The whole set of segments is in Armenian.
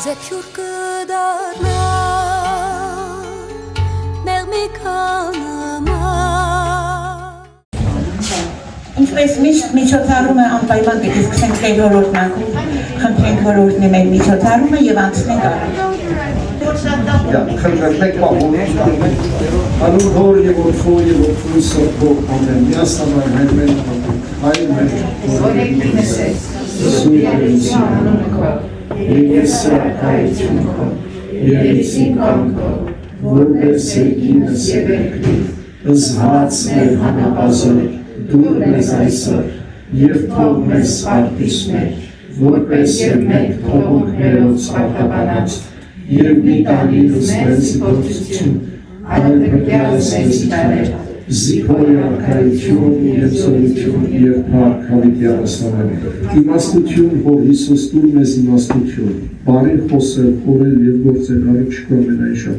Զեփյուր կդառնա Ինչպես միշտ միջոցառումը անպայման պետք է սկսենք մեր ոլորտնակում, խնդրենք ոլորտն է մեր միջոցառումը եւ անցնենք առաջ։ Խնդրենք պահոնում անուն հոր եւ որդու եւ որդու սրբով ամեն միասնաբար հայրմեն հայր մեր օրենքինս է սուրբերություն անունքո եւ սրակայություն քո եւ իսին կամքո որպես երկինս եւ երկրի զհաց մեր հանապազոր դուր մեզ այսօր եւ թող մեզ սպարտիս մեր որպես եւ մենք թողունք մերոց պարտաբանած Եվ մի տանիլուս մեզ գործություն, այլ բրկյալս մեզ իպարեր, զիքոր արքայություն, և ծորություն, և պարք հավիտյարասնաներ, իմաստություն, որ Հիսուս տուր մեզ իմաստություն, բարին խոսել, խորել և գործել, արիք շկորմեն այշան,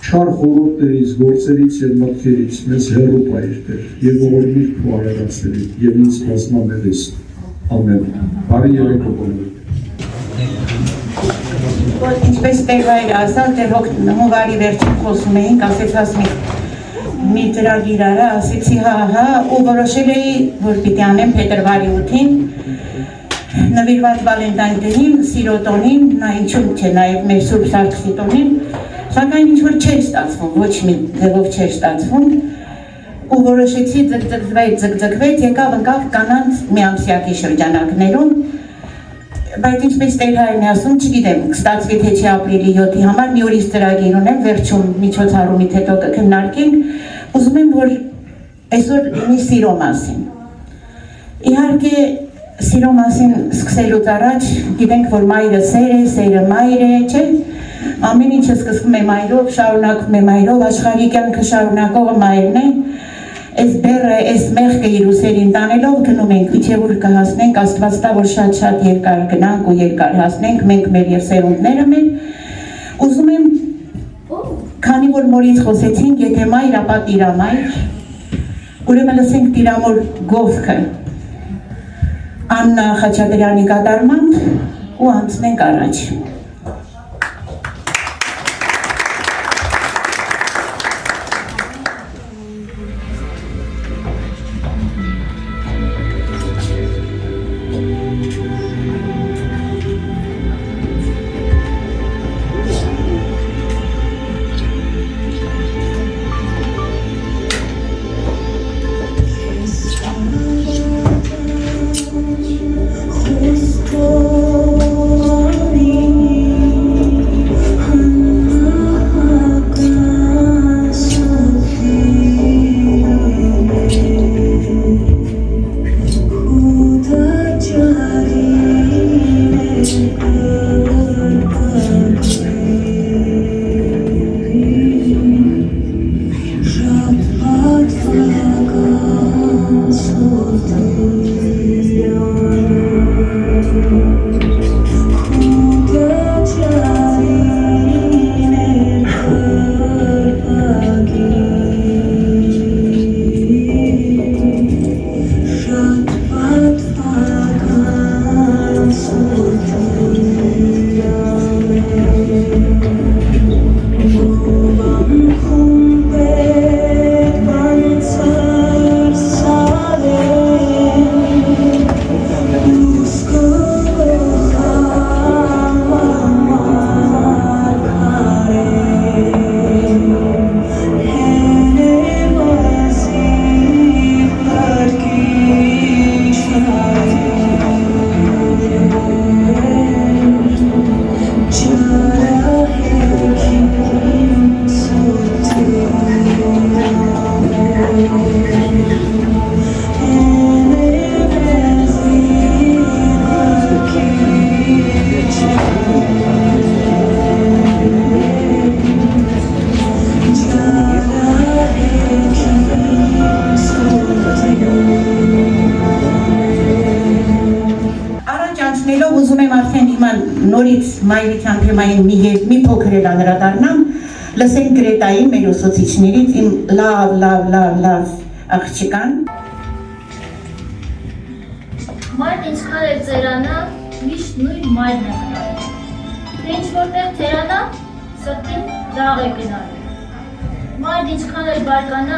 չար խորոտներից, գործերից և մատքերից, մեզ հեռու պայրտեր, և ողորմիր քո արարածներից, և ինձ բազմամերես, ամեն, բարի երեկո բոլոր։ Ինչպես Տերվայրը ասալ, դեր հունվարի վերջին խոսում էինք, ասեցած մի ծրագիր արա, ասեցի հա, ու որոշել էի, որ պիտի անեմ փետրվարի 8-ին, նվիրված Վալենտայն տոնին, սիրո տոնին, նա ինչու չէ, նաև մեր Սուրբ Սարգսի տոնին, սակայն ինչ-որ չէր ստացվում, ոչ մի ձևով չէր ստացվում, ու որոշեցի ձգձգվեց, եկավ ընկավ կանանց մի ամսյակի շրջանակներում, Բայց ինչպես Տեր-հայրն է ասում, չգիտեմ, կստացվի թե չի ապրիլի 7-ի համար մի ուրիշ ծրագիր ունեմ, վերջում միջոցառումից հետո կքննարկենք, ուզում եմ, որ այսօր լինի սիրո մասին։ Իհարկե, սիրո մասին սկսելուց առաջ, գիտենք, որ մայրը սեր է, սերը մայր է, չէ՞։ Ամեն ինչը սկսվում է մայրով, շարունակվում է մայրով, աշխարհի կյանքը շարունակողը մայրն է։ Այս բեռը, այս մեղքը իր ուսերին տանելով գնում ենք, իչև ուր կհասնենք, Աստված տա, որ շատ երկար գնանք ու երկար հասնենք, մենք մեր և սերունդները մեր, ուզում եմ, քանի որ մորից խոսեցինք, եթե մայր, ապա տիրամայր, ուրեմն լսենք տիրամոր գովքը, Աննա Խաչատրյանի կատարմամբ ու անցնենք առաջ։ Նորից մայրության թեմային մի փոքր էլ անդրադառնամ, լսենք Գրետային մեր ուսուցիչներից իմ լավ աղջիկան։ Մայրն ինչքան էլ ծերանը, միշտ նույն մայրն է մնալ։ Թե ինչ որտեղ թերանա, սրտին դաղ է գնալու։ Մարդ ինչքան էլ բարկանա,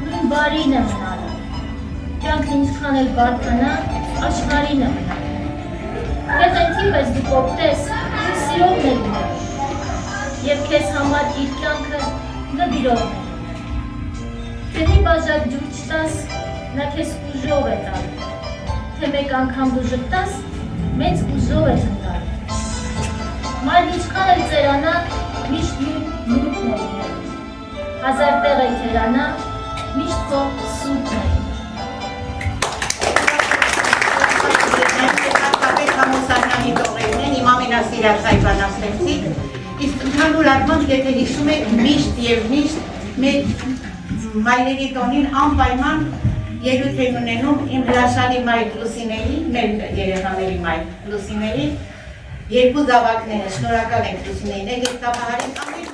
նույն բարին է մնալու։ Կյանքն ինչքան էլ բարկանա, աշխարհին է մնալու։ Եթե ընթի պես դու կոպտես, ինձ սիրողն է լինելու, և քեզ համար իր կյանքը նվիրողն է։ Թե մի բաժակ ջուր չտաս, նա քեզ ուժով է տալու, թե մեկ անգամ դու ժպտաս, մեծ ուժով է տնտալու։ Մարդ ինչքան էլ ծերանա, միշտ նույն նուրբն է լինելու, հազար տեղ է թերանա, միշտ քո սուրբն է լինելու։ Համոսարյանի տողերն են, իմ ամենասիրած հայ բանաստեղծիկ, իսկ ընդհանուր առմամբ, եթե հիշում եք, միշտ և միշտ մեր մայրերի տոնին անպայման ելույթ են ունենում իմ հրաշալի մայր Լուսիների, մեր երեխաների մայր Լուսիների երկու զավակները, շնորհակալ ենք Լուսիներին, եք տապահարին ամեն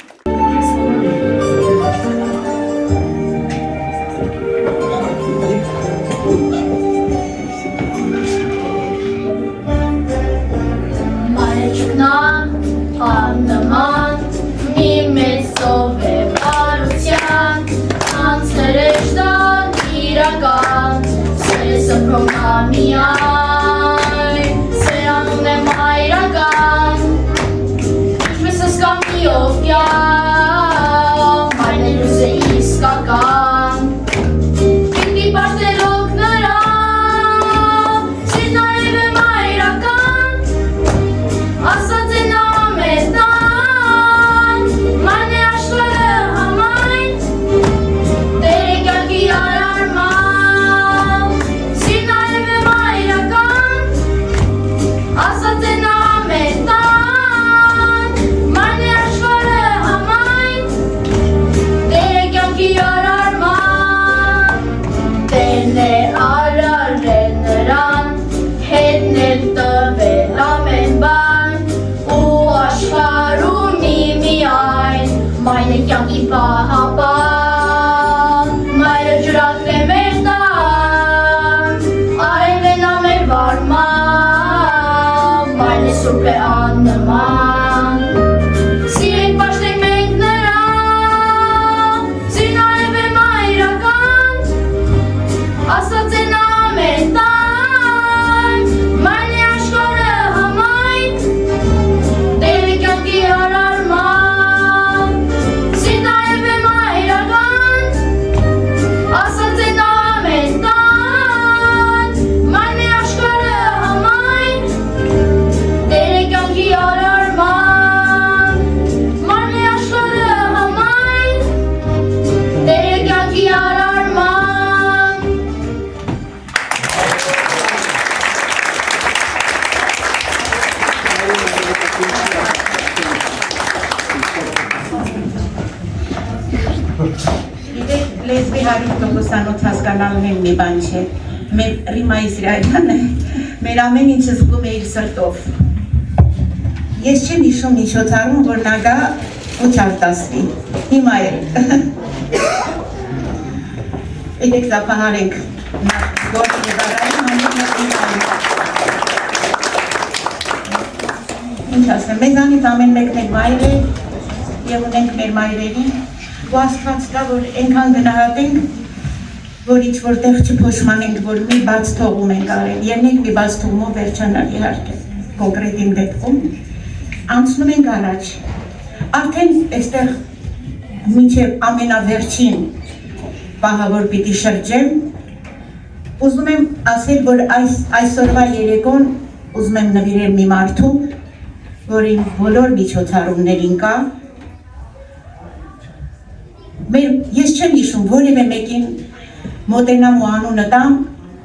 Աննման մի մեծ սով է բարության, անցներ է շտան իրական, սեր սպրոմա միայն, սեր անուն է մայրական, ինչպես ասկան մի ովկյա, մայրներուս է իսկական, պիտի պաշտերոք նրա, սեր նարև է մայրական, ասած է նա կյանքի պահապան, մայրը ջրակն է մեր տան, արև են ամեր վարման, մայրն է սուրբ է աննման, սիրենք պաշտենք մենք նրան, սիրն արև է մայրական, ասած են ամեն տան, մայրն է աշխարհը համայն, տեր է կյանքի արարման, լեզվի հարյուր տոկոսանոց հասկանալն եմ մի բան չէ, մեր Ռիմայի Սիրայանը մեր ամեն ինչ զգում է իր սրտով։ Ես չեմ հիշում միջոցառում, որ նա գա ու չարտասվի, հիմա էլ։ Եկեք զապահարենք գործ եվարային համին ինչ ասեմ, մեզանից ամեն մեկն է մայր է և ունենք մեր մայրերին ու աստված կա, որ ենքան գնահատենք, որ ինչ որտեղ չփոշմանենք, որ մի բաց թողում ենք արել, ելնենք մի բաց թողումով վերջանալ իհարկե, կոնկրետ իմ դեպքում, անցնում ենք առաջ, արդեն այստեղ մինչև ամենավերջին պահը, որ պիտի շրջեմ, ուզում եմ ասել, որ այսօրվա երեկոն ուզում եմ նվիրել մի մարդու, որին բոլոր միջոցառումներին կա, ես չեմ հիշում, որևէ մեկին մոտենամ ու անունը տամ,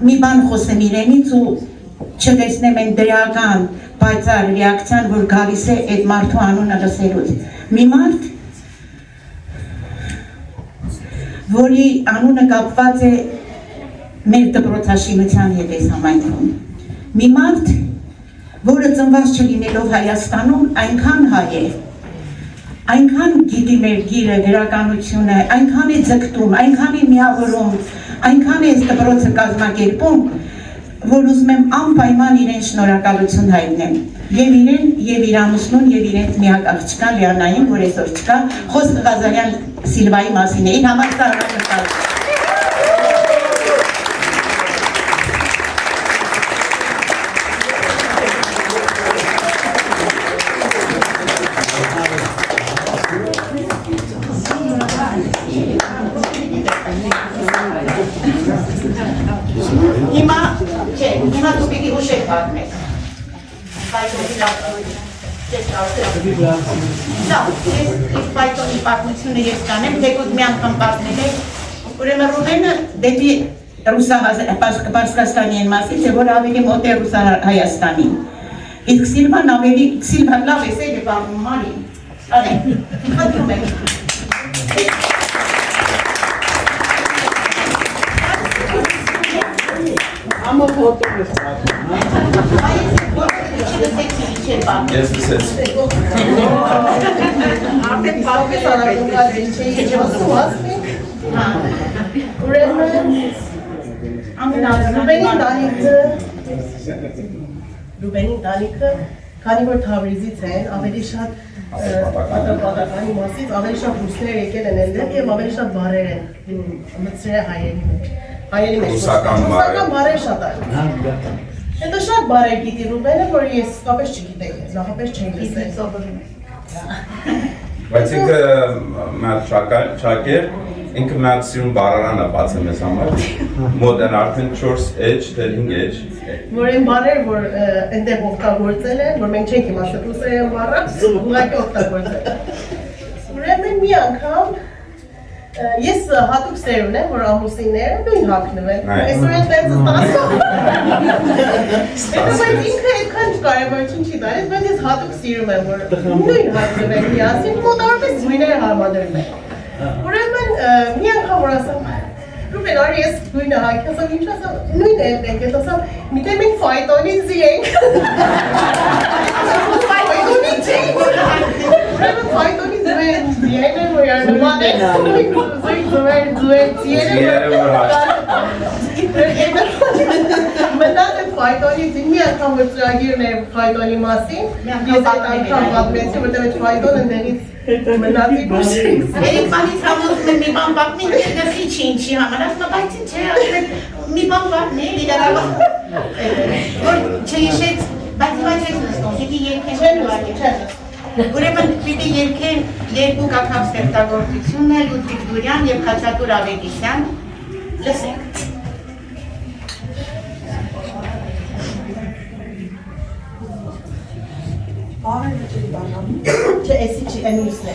մի բան խոսեմ իրենից ու չտեսնեմ են դրական, պայծառ ռեակցիան, որ գալիս է այդ մարդու անունը լսելուց։ Մի մարդ, որի անունը կապված է մեր դպրոցաշինության հետ այս համայնքում։ Մի մարդ, որը ծնված չլինելով Հայաստանում, այնքան հայ է, այնքան գիտի մեր գիրը, գրականությունը, այնքան է ձգտում, այնքան է միավորում, այնքան է այս դպրոցը կազմակերպում, որ ուզում եմ անպայման իրեն շնորհակալություն հայտնեմ։ Եվ իրեն, եւ իր ամուսնուն, եւ իրենց միակ աղջկան Լիանային, որ այսօր չկա, Խոսք Ղազարյան Սիլվայի մասին է։ Իր համար շնորհակալ։ Հիմա դու պիտի ուշեք պատմեք։ Ես պայթոնի պատմությունը ես կանեմ, դեկուտ մի անգամ պատմել է, ուրեմն Ռուբենը դեպի Պարսկաստանի են մասից է, որ ավելի մոտ է Ռուսահայաստանին։ Իսկ Սիլվան ավելի, Սիլվան լավ է սել է պատմում մարի։ Արեք, խնդրում եմ։ Ama fotoğraf. Yes, this is. Artık farklı sanatçılar şeyi çalışmaz mı? Rubenin Danik'ı Kanibor Tavrizit են, ավելի շատ պատրաստականի մասից, ավելի շատ ռուսներ եկել են այնտեղ եւ ավելի շատ բարեր են մտցրել հայերի մեջ։ Հայերի մեջ ռուսական բարեր շատ են։ Հետո շատ բարեր գիտի Ռուբենը, որ ես իսկապես չգիտեի, նախապես չեմ լսել։ Բայց ինքը մատ շակեր, ինքը մատ սիրուն բարարանը բացել մեզ համար, մոդեն արդեն 4 էջ, դեր 5 էջ։ Որ են բարեր, որ այնտեղ օգտագործել են, որ մենք չենք իմացել ռուսերեն բառը, ուղղակի օգտագործել։ Ուրեմն մի անգամ ես հատուկ սեր ունեմ, որ ամուսինները նույն հագնվել։ Այսօր էլ տենց ստացվում։ Հետո բայց ինքը այդքան կարևոր չի դարձել, բայց ես հատուկ սիրում եմ, որ նույն հագնվել միասին, մոտավորապես գույները հարմարում են։ Ուրեմն մի անգամ որ ասամ, Ռուբեն, արի ես գույնը հագի, ասամ ինչ ասամ, նույն էլ ենք, ես ասամ, միտե մենք ֆայտոնից զիենք։ Ֆայտոնից չենք։ Ուրեմն ֆայտոնից զիեն են, որ յարնման են, մնաց են ֆայտոնից, մի անգամ որ ծրագիրն է ֆայտոնի մասին, ես այդ անգամ պատմեցի, որտեղ այդ ֆայտոնը ներից մնացի բուշից։ Երեք բանից համոզում եմ մի բան պատմի, դրսի չի ինչի համար, ասում բայց ինչ է, ասում մի բան պատմի, լիդարավա, որ չհիշեց, բայց հիմա չես նստում, պիտի երկեն Ուրեմն պիտի երկեն երկու կակավ ստեղծագործությունը Լուդվիգ Դուրյան և Խաչատուր Ավետիսյան, լսենք։ Չէ, էսի չի, են ուսն է։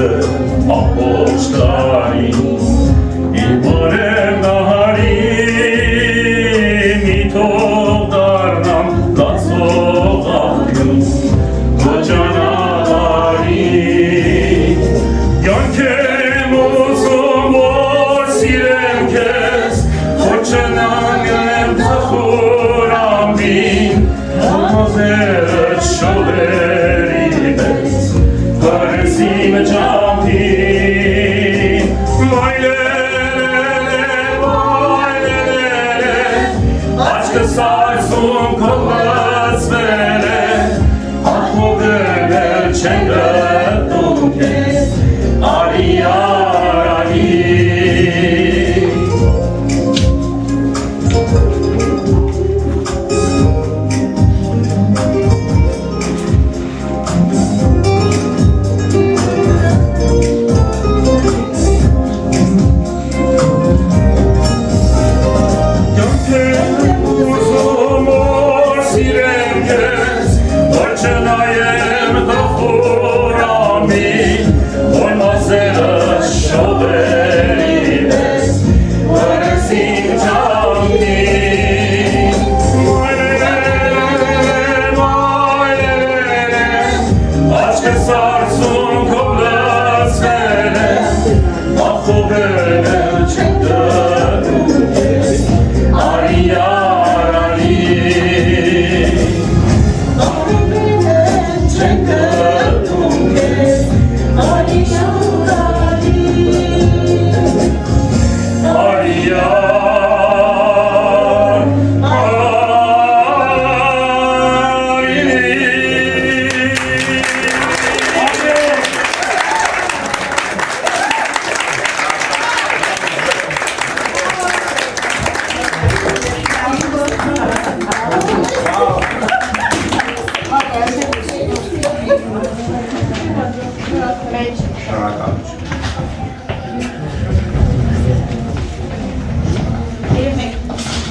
ամբողջ տարի իմ օրեր նահարի մի թող դառնամ լացող աղբյուր քո ճանապարհի կյանքեր եմ ուզում որ սիրեմ քեզ քո չնայեմ թխուր ամբին համազերը շողերի պես Բարսիմ ճամփին վայլելե աչքը սարսում կողացվել է ախովել չեն գտում քեզ արի արի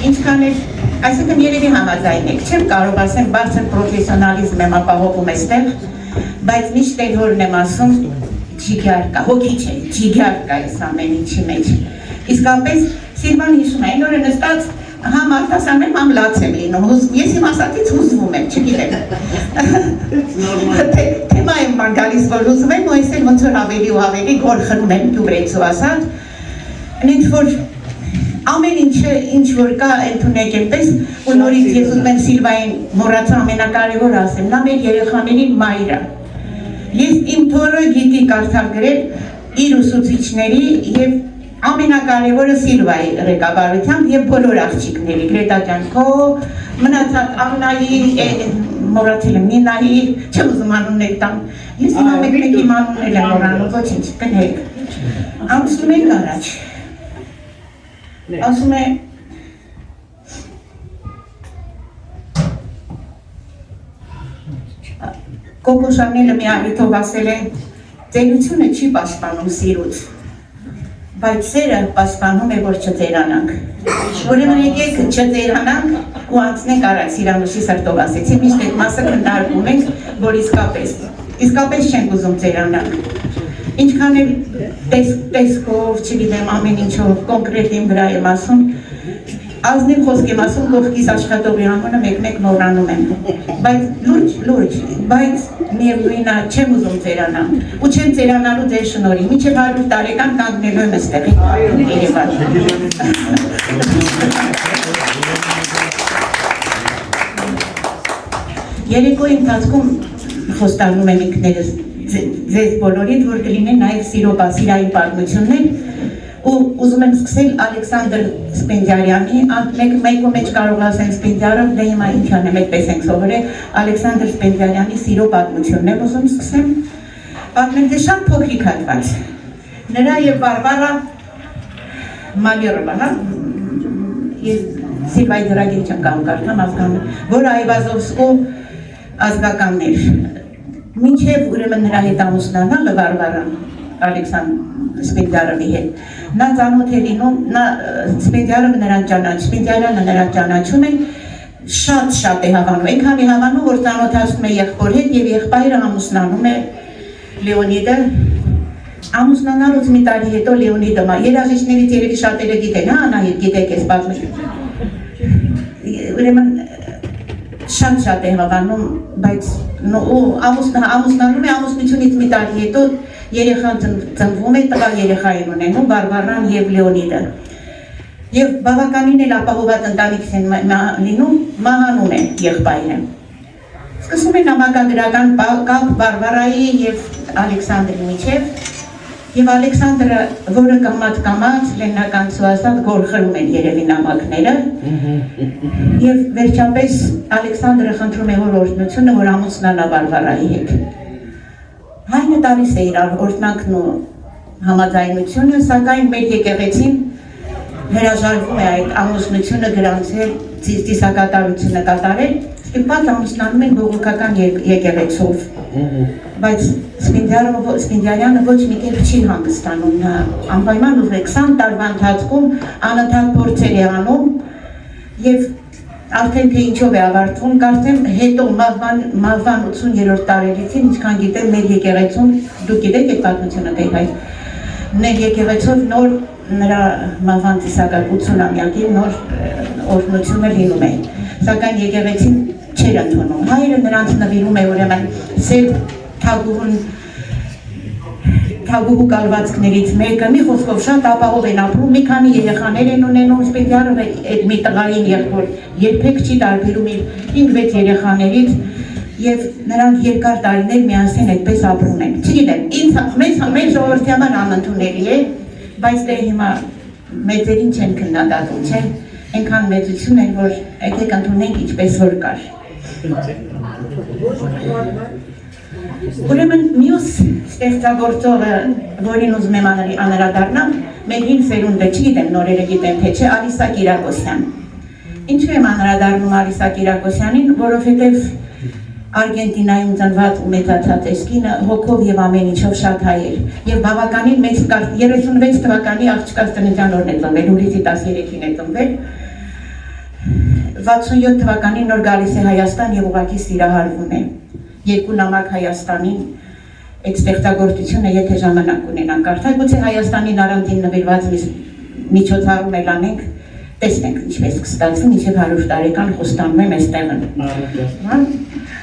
Ինչքան էլ, այսինքն երևի համաձայն եք, չեմ կարող ասեմ բարձր պրոֆեսիոնալիզմ եմ ապահովում այստեղ, բայց միշտ էլ որն եմ ասում, ջիգար կա, հոգի չէ, ջիգար կա այս ամեն ինչի մեջ։ Իսկապես Սիլվան հիշում է, այն օրը նստած համ արտասանում եմ, համ լաց եմ լինում, ես իմ ասածից հուզվում եմ, չգիտեմ։ Թեմա եմ գալիս, որ հուզվում եմ, ու ես էլ ոնց որ ավելի ու ավելի գոր խրում եմ գյումրեցու ասած, ինձ որ ամեն ինչը ինչ որ կա ընդունեք այնպես ու նորից ես ուզում եմ Սիլվային մոռացա ամենակարևորը ասեմ, նա մեր երեխաներին մայր է։ Ես իմ թոռը գիտի կարդալ գրել իր ուսուցիչների եւ ամենակարևորը Սիլվայի ղեկավարությամբ եւ բոլոր աղջիկների Գրետա ջան, քո մնացած Աննայի, մոռացել եմ Նինայի, չեմ ուզում անուններ տամ։ Ես հիմա մեկ-մեկի անուններ եմ մոռանում, ոչինչ, կնեք։ Անցնում ենք առաջ։ Ասում է Կոկո Շանելը մի առիթով ասել է ծերությունը չի պաշտպանում սիրուց, բայց սերը պաշտպանում է, որ չծերանանք։ Ուրեմն եկեք չծերանանք ու անցնենք առաջ Սիրանուշի սրտով ասեցի, միշտ այդ մասը քննարկում ենք, որ իսկապես չենք ուզում ծերանանք։ Ինչքան էլ տեսքով, չգիտեմ, ամեն ինչով կոնկրետ իմ վրա եմ ասում, ազնիվ խոսք եմ ասում, կողքիս աշխատողի անունը մեկ-մեկ մոռանում եմ, բայց լուրջ, բայց միևնույնն է, չեմ ուզում ծերանալ, ու չեմ ծերանալու ձեր շնորհիվ, մինչև 100 տարեկան կանգնելու եմ այստեղ Երևան։ Երեկոյի ընթացքում խոստանում եմ ինքներս ձեզ բոլորիդ, որ կլինեն նաև սիրային պատմություններ ու ուզում եմ սկսել Ալեքսանդր Սպենդիարյանի, մեկու մեջ կարող ասեն Սպենդիարը, դե հիմա ինչ անեմ, այդպես ենք սովորել, Ալեքսանդր Սպենդիարյանի սիրո պատմությունն եմ ուզում սկսեմ, պատմեմ դե շատ փոքրիկ հատված, նրա եւ Բարբարա Մալյորովա, ես Սիլվայի դրագիր չեմ կարող կարդամ, որ Այվազովսկու ազգականներ, մինչև ուրեմն նրա հետ ամուսնանալը Վարվարան Ալեքսանդր Սպենդիարովի հետ, նա ծանոթ է լինում, Սպենդիարովը նրան ճանաչում է, շատ է հավանում, այնքան է հավանում, որ ծանոթացնում է եղբոր հետ և եղբայրը ամուսնանում է Լեոնիդը ամուսնանալուց մի տարի հետո Լեոնիդը երաժիշտներից երևի շատերը գիտեն, հա, Անահիտ, գիտեք այս պատմությունը։ Ուրեմն շատ է հավանում, բայց ամուսնանում է, ամուսնությունից մի տարի հետո երեխան ծնվում է, տղա երեխա են ունենում Բարբարան եւ Լեոնիդը։ Եվ բավականին էլ ապահոված ընտանիքս են լինում, մահանում է եղբայրը։ Սկսում է նամակագրական կապ Բարբարայի եւ Ալեքսանդրի միջև, եւ Ալեքսանդրը, որը կամած լեննական սուասած գորխրում են երևի նամակները, եւ վերջապես Ալեքսանդրը խնդրում է որ օրհնությունը, որ ամուսնանա Բարբարայի հետ։ Հայնը տալիս է իրար օրհնանքն ու համաձայնությունը, սակայն մեր եկեղեցին հրաժարվում է այդ ամուսնությունը գրանցել, ծիսակատարությունը կատարել, ստիպված ամուսնանում են բողոքական եկեղեցով, բայց Սպինդիարյանը ոչ մի կերպ չի հանգստանում, անպայման ուզում է 20 տարվա ընթացքում անընդհատ փորձեր է անում եւ արդեն թե ինչով է ավարտվում, կարծեմ հետո մահվան 80-րդ տարելիցին, ինչքան գիտեմ մեր եկեղեցում, դուք գիտեք այդ պատմությունը թե հայ, մեր եկեղեցով նոր նրա մահվան ծիսակարգությունամյակին նոր օրհնությունը լինում է, սակայն եկեղեցին չէր ընդունում, հայրը նրանց նվիրում է ուրեմն սև թագուհու կալվածքներից մեկը, մի խոսքով շատ ապահով են ապրում, մի քանի երեխաներ են ունենում, Սպենդիարովը այդ մի տղային եղբոր երբեք չի տարբերում իր 5-6 երեխաներից եւ նրանք երկար տարիներ միասին այդպես ապրում են։ Չգիտեմ, մեծ ժողովրդի համար անընդունելի է, բայց դե հիմա մեծերին չեն քննադատում, չէ՞, այնքան մեծություն են, որ եկեք ընդունենք ինչպես որ կար։ Ուրեմն մյուս ստեղծագործողը, որին ուզում եմ անդրադառնամ, մեր հին սերունդը, չգիտեմ նորերը գիտեմ թե չէ, Ալիսա Կիրակոսյան։ Ինչու եմ անդրադառնում Ալիսա Կիրակոսյանին, որովհետև Արգենտինայում ծնված ու մեծացած այս կինը հոգով եւ ամեն ինչով շատ հայ էր եւ բավականին մեծ 36 թվականի աղջկաց ծննդյան օրն է ծնվել, հուլիսի 13-ին է ծնվել, 67 թվականին նոր գալիս է Հայաստան եւ ուղղակի սիրահարվում է։ Երկու նամակ Հայաստանին այդ ստեղծագործությունը եթե ժամանակ ունենանք կարդալ, գուցե Հայաստանին առանձին նվիրված միջոցառում էլ անենք, տեսնենք ինչպես կստացվի, մինչև 100 տարեկան խոստանում եմ այստեղը։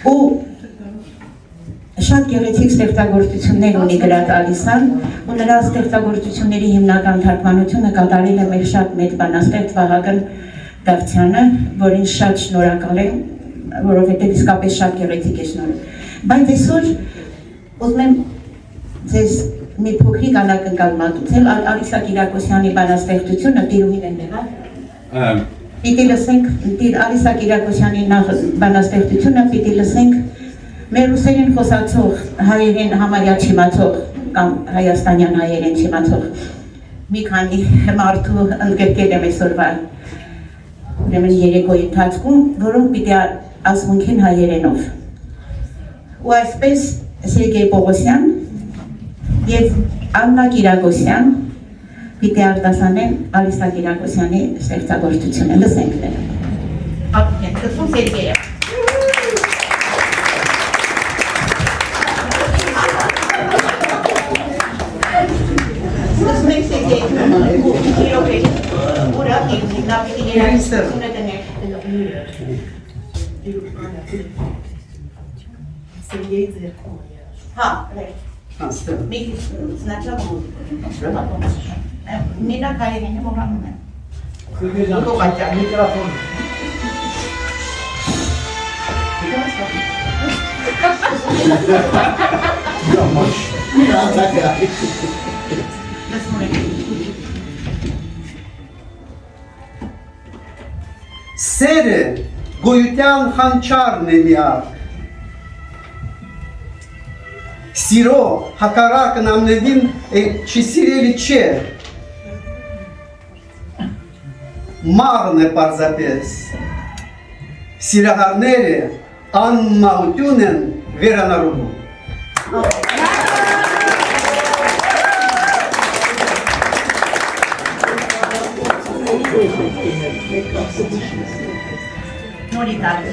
Ու շատ գեղեցիկ ստեղծագործություններ ունի գրած Ալիսան, ու նրա ստեղծագործությունների հիմնական թարգմանությունը կատարել է մեր շատ մեծ բանաստեղծ Վահագն Դավթյանը, որին շատ շնորհակալ եմ, որովհետև իսկապես շատ գեղեցիկ է շնորհը։ Բայց այսօր ուզում եմ ձեզ մի փոքրիկ անակնկալ մատուցել Ալիսա Կիրակոսյանի բանաստեղծությունը տիրուհին են եղել։ Պիտի լսենք Ալիսա Կիրակոսյանի բանաստեղծությունը, պիտի լսենք մեր ռուսերեն խոսացող, հայերեն համարյա չիմացող կամ հայաստանյան հայերեն չիմացող մի քանի մարդու ընդգրկել եմ այսօրվա ուրեմն երեկոյի ընթացքում, որոնք պիտի ասմունքեն հայերենով։ Ու այսպես Սերգեյ Պողոսյան եւ Աննա Կիրակոսյան պիտի արտասանեն Ալիսա Կիրակոսյանի ստեղծագործությունը, լսենք դեռ։ Լսում Սերգեյը։ Լսում եք Սերգեյը։ Ուրախ եք, նա պիտի երաժշտությունը դներ։ Сергей Дзерков. Сначала Мира Каирина Мурановна. Микрофон. Սերը գոյության խանչարն է միակ, սիրո հակառակն ամենևին չսիրելի չէ, մաղն է պարզապես, սիրահարները անմահություն են վերանարում։ Նորի տարի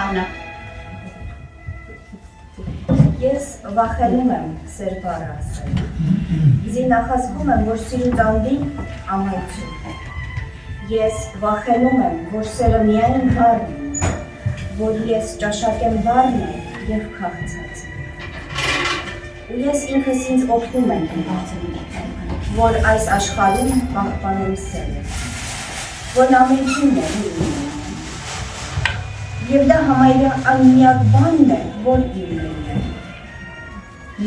Աննա։ Ես վախենում եմ սեր բառը ասել։ Ձի նախասվում եմ, որ սիրուց անդի ամայություն։ Ես վախենում եմ, որ սերը միայն բառն է, որ ես ճաշակեմ բառն է և քաղցած։ Ու ես ինքս ինձ օգնում եմ, որ այս աշխարհում պահպանեմ սերը, որ ամենքին է և դա համարյա անմիակ բանն է, որ իմն է։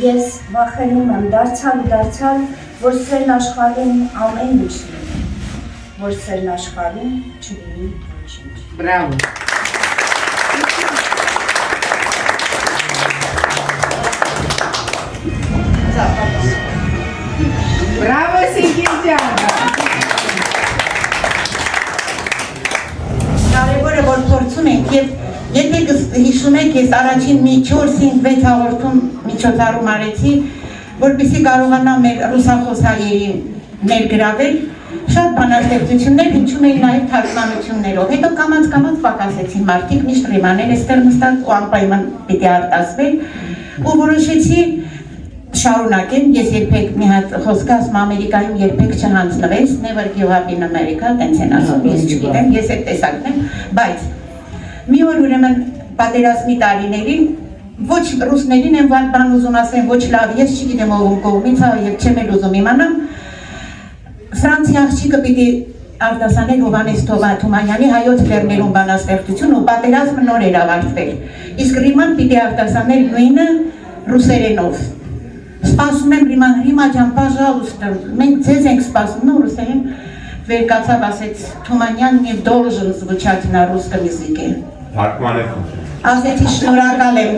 Ես վախենում եմ դարձյալ ու դարձյալ, որ սերն աշխարհում ամեն ինչ լինի, որ սերն աշխարհում չլինի ոչինչ։ Բրավո։ Բրավո Սինգիջան։ Կարևորը որ փորձում ենք եւ եթե հիշում եք ես առաջին մի 4-5 հաղորդում միջոցառում արեցի, որպեսզի կարողանամ մեր ռուսախոս հայերի ներգրավել շատ բանաստեղծություններ հնչում էին նաև թարգմանություններով, հետո կամաց պակասեցին մարդիկ, միշտ ռիմաներ էստեղ նստած ու անպայման պիտի արտասվեն ու որոշեցի շարունակեմ, ես երբեք մի հատ խոսք ասում Ամերիկայում երբեք չհանձնվեց, never give up in America, տենց են ասում, ես չգիտեմ, ես այդ տեսակն եմ, բայց մի օր ուրեմն պատերազմի տարիներին ոչ ռուսներին եմ բան ուզում ասեմ, ոչ լավ, ես չգիտեմ ով կողմից է եւ չեմ էլ ուզում իմանամ Ֆրանսիա աղջիկը պիտի արտասանել Հովհաննես Թումանյանի հայոց լեռներում բանաստեղծություն ու պատերազմը նոր էր ավարտվել, իսկ Ռիման պիտի արտասանել նույնը ռուսերենով Սպասում եմ Ռիմա ջան, пожалуйста, մենք ձեզ ենք սպասում, նո ռուսերեն վեր կացավ ասեց Թումանյան не должен звучать на русском языке Ասեցի շնորհակալ եմ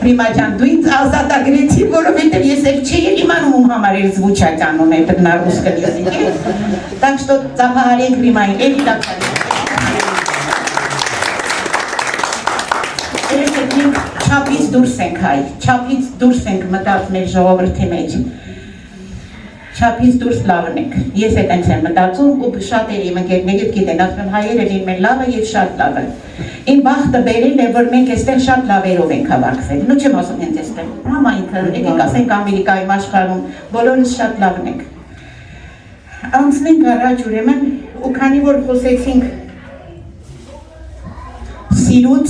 Ռիմա ջան, դու ինձ ազատագրեցի, որովհետև ես էլ չէի իմանում ում համար էր звучать անում это на русском языке Так что ծափահարենք Ռիմային, էլի դարձանք Չափից դուրս ենք հայ, չափից դուրս ենք մտած մեր ժողովրդի մեջ Չափից դուրս լավն ենք, ես էտ ենք եմ մտածում ու շատ էր իմ ընկերներից գիտեն, ասում հայերը լինում են լավը և շատ լավը Իմ բախտը բերել է, որ մենք էստեղ շատ լավերով ենք հավաքվել, նու չեմ ասում հենց էստեղ, համայնքը, եկեք ասենք Ամերիկայում աշխարհում, բոլորս շատ լավն ենք Անցնենք առաջ ուրեմն ու քանի որ խոսեցինք սիրուց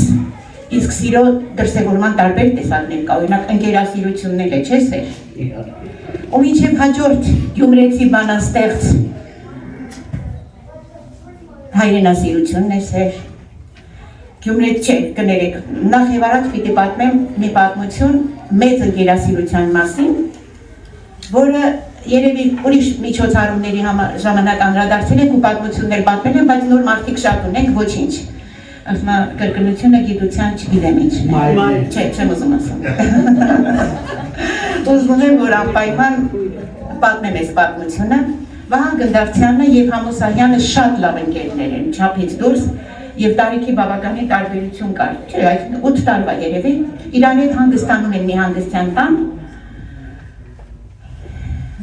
Իսկ սիրո դրսևորման տարբեր տեսակներ կա, օրինակ ընկերասիրությունն էլ է, չէ՞ սեր։ Ու մինչև հաջորդ գյումրեցի բանաստեղծ հայրենասիրությունն է սեր։ Գյումրեց չէ, կներեք, նախ եւ առաջ պիտի պատմեմ մի պատմություն մեծ ընկերասիրության մասին, որը երևի ուրիշ միջոցառումների ժամանակ անդրադարձել եք ու պատմություններ պատմել են, բայց նոր մարդիկ շատ ունենք, ոչինչ։ Ասում կրկնությունը գիտության չգիտեմ ինչն է, չէ, չեմ ուզում ասում Ուզում եմ, որ անպայման պատմեմ ես պատմությունը Վահան Գնդարցյանը և Համոսահյանը շատ լավ ընկերներ են, չափից դուրս և տարիքի բավականին տարբերություն կար, չէ, 8 տարվա երևի իրար հետ հանգստանում են մի հանգստյան տան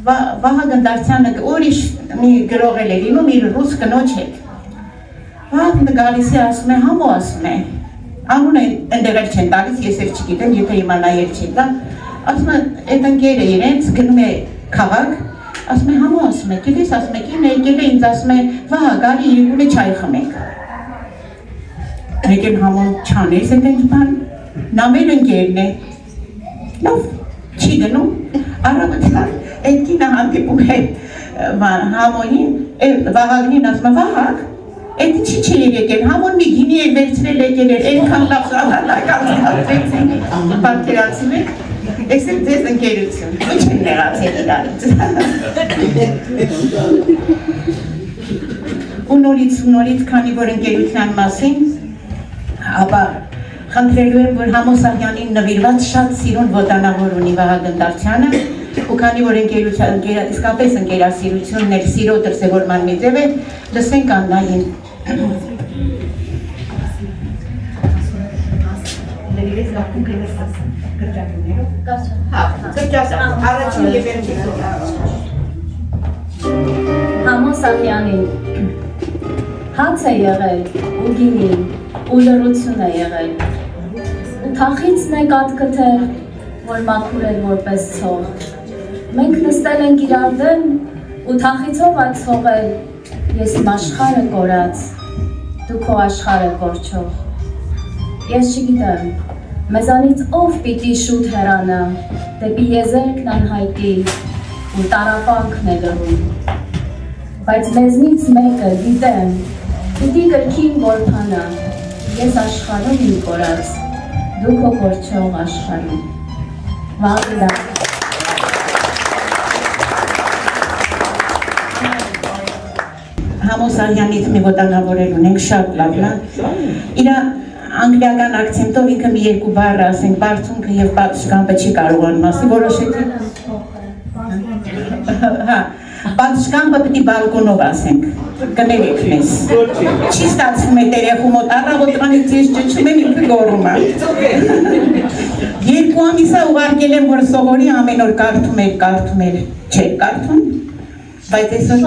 Վահան Գնդարցյանը ուրիշ մի գրող էլ է լինում իր ռուս կնոջ հետ Վահանը գալիս է ասում է, համո ասում է, անունը ընդեղ էլ չեն տալիս, ես էլ չգիտեմ, եթե իմանա էլ չի տա, ասում է, այդ ընկերը իրենց գնում է քաղաք, ասում է, համո ասում է, գիտես ասում է, կին եկել է ինձ ասում է, վահա, գալի իրիկուն է չայ խմեք։ Եկել համոն չանես է տենց բան, նա մեր ընկերն է, լավ, չի գնում, առավոտյան, այդ կինը հանդիպում է համոնին, վահագնին ասում է, վահագ, Այդ ինչի չի եկել, համոն մի գինի է վերցրել եկել էր, ենքան լավ շաղանական ստացվեցին, պատկերացում եք, ես էլ ձեզ ընկերություն, ոչ են նեղացել իրարից։ Ու նորից, քանի որ ընկերության մասին, ապա խնդրելու եմ, որ Համոսահյանին նվիրված շատ սիրուն ոտանավոր ունի Վահագն Գնդարցյանը, ու քանի որ իսկապես ընկերասիրությունն էր սիրո դրսևորման մի ձև է, լսենք Աննային։ Համոսահյանին հաց է եղել ու գինի, ու լռություն է եղել։ Ու թախիցն է կատկթել, որ մաքուր էր որպես ցող։ Մենք նստել ենք իրար դեմ ու թախիցով այդ ցողել, ես իմ աշխարհը կորած, դու քո աշխարհը կորչող։ Ես չգիտեմ, մեզանից ով պիտի շուտ հեռանա, դեպի եզերքն անհայտի ու տարապանքն է լռում։ Բայց մեզնից մեկը գիտեմ, պիտի կրքին որփանա, ես աշխարհում իմ կորած, դու քո կորչող աշխարհում։ Վաղ Համոսանյանից մի ոտանավորել ունենք շատ լավ, իրա անգլիական ակցենտով ինքը մի երկու բառ ասենք, բարձունքը և պատշկամբը չի կարողանում ասի, որոշեցի պատշկամբը պիտի բալկոնով ասենք, կներեք մեզ, չի ստացվում է տերեխու մոտ, առավոտվանից ես ճչում եմ ինքը գոռում է, երկու ամիսա ուղարկել եմ, որ սովորի ամեն օր կարդում էր, չեք կարդում, բայց այսօր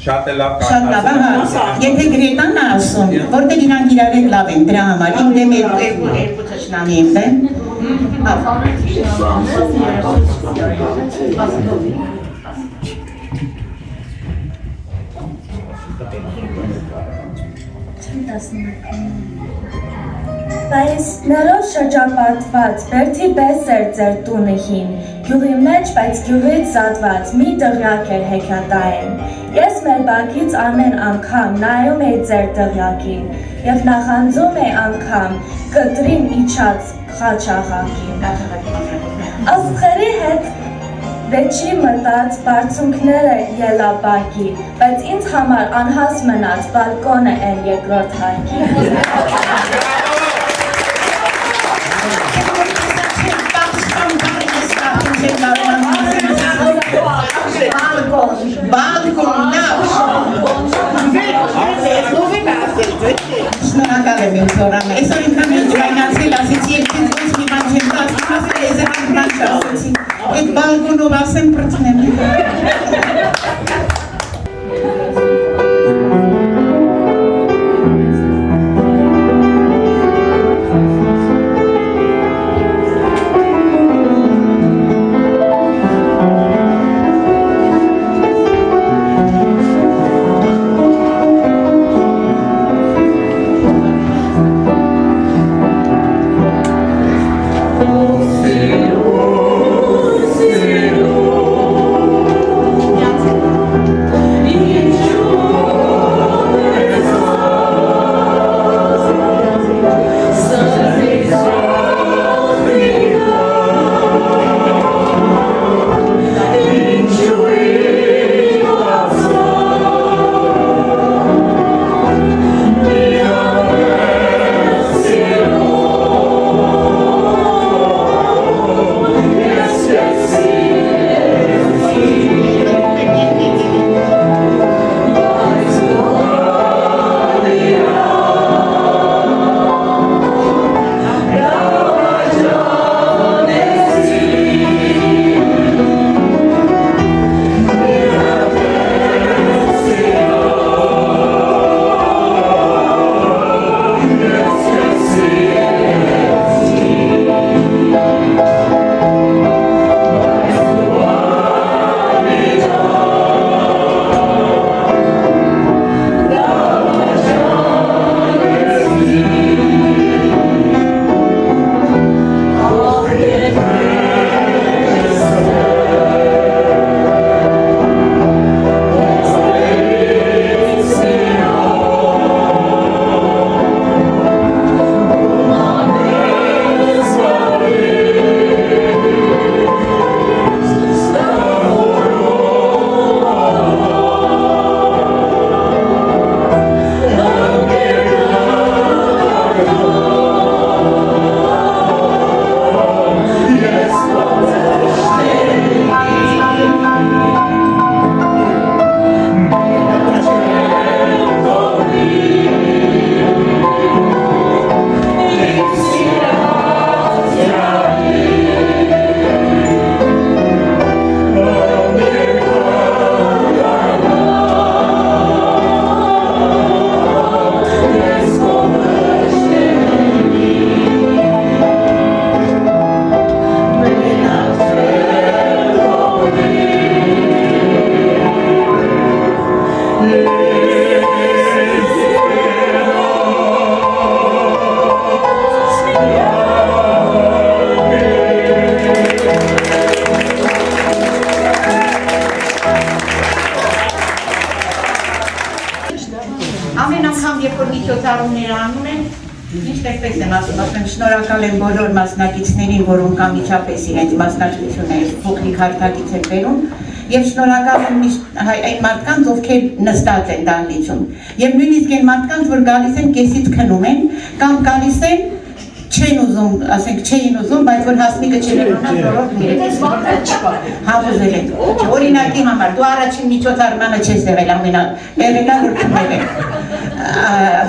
Շատ է լավ եթե Գրետան է ասում, որտեղ իրանք իրար հետ լավ են դրա համար, իմ դեմ երկու թշնամի եմ դեմ։ Բայց ներով շրջապատված բերդի պես էր ձեր տունը հին, գյուղի մեջ, բայց գյուղից զատված մի դղյակ էր հեքիաթային։ Ես մեր բակից ամեն անգամ նայում էի ձեր դղյակին և նախանձում էի անգամ կտրին իջած խաչաղակին։ Աստղերի հետ վեճի մտած բարձունքները ելա բակի, բայց ինձ համար անհաս մնաց բալկոնը էր երկրորդ հարկի։ Բալկոն, շնորհակալ եմ իմ ծորանը, այսօր ինքան ինչ վայնացել, ասեցի երկից ոչ մի բան չեմ տասում, ասել ես եմ բան չասեցի, այդ բալկոնով ասեմ պրծնեմ։ Ամեն անգամ երբ որ միջոցառումներ անում են, միշտ այսպես եմ ասում, շնորհակալ եմ բոլոր մասնակիցներին, որոնք անմիջապես իրենց մասնակցությունը փոքրիկ հարթակից են բերում, եւ շնորհակալ եմ միշտ այն մարդկանց, ովքեր նստած են դահլիճում, եւ նույնիսկ այն մարդկանց, որ գալիս են կեսից քնում են, կամ գալիս են չեն ուզում, ասենք չէին ուզում, բայց որ հասմիկը չներոնա որով հավուզել են։ Օրինակի համար, դու առաջին միջոցառմանը չես եղել եղելա որ քնել եմ,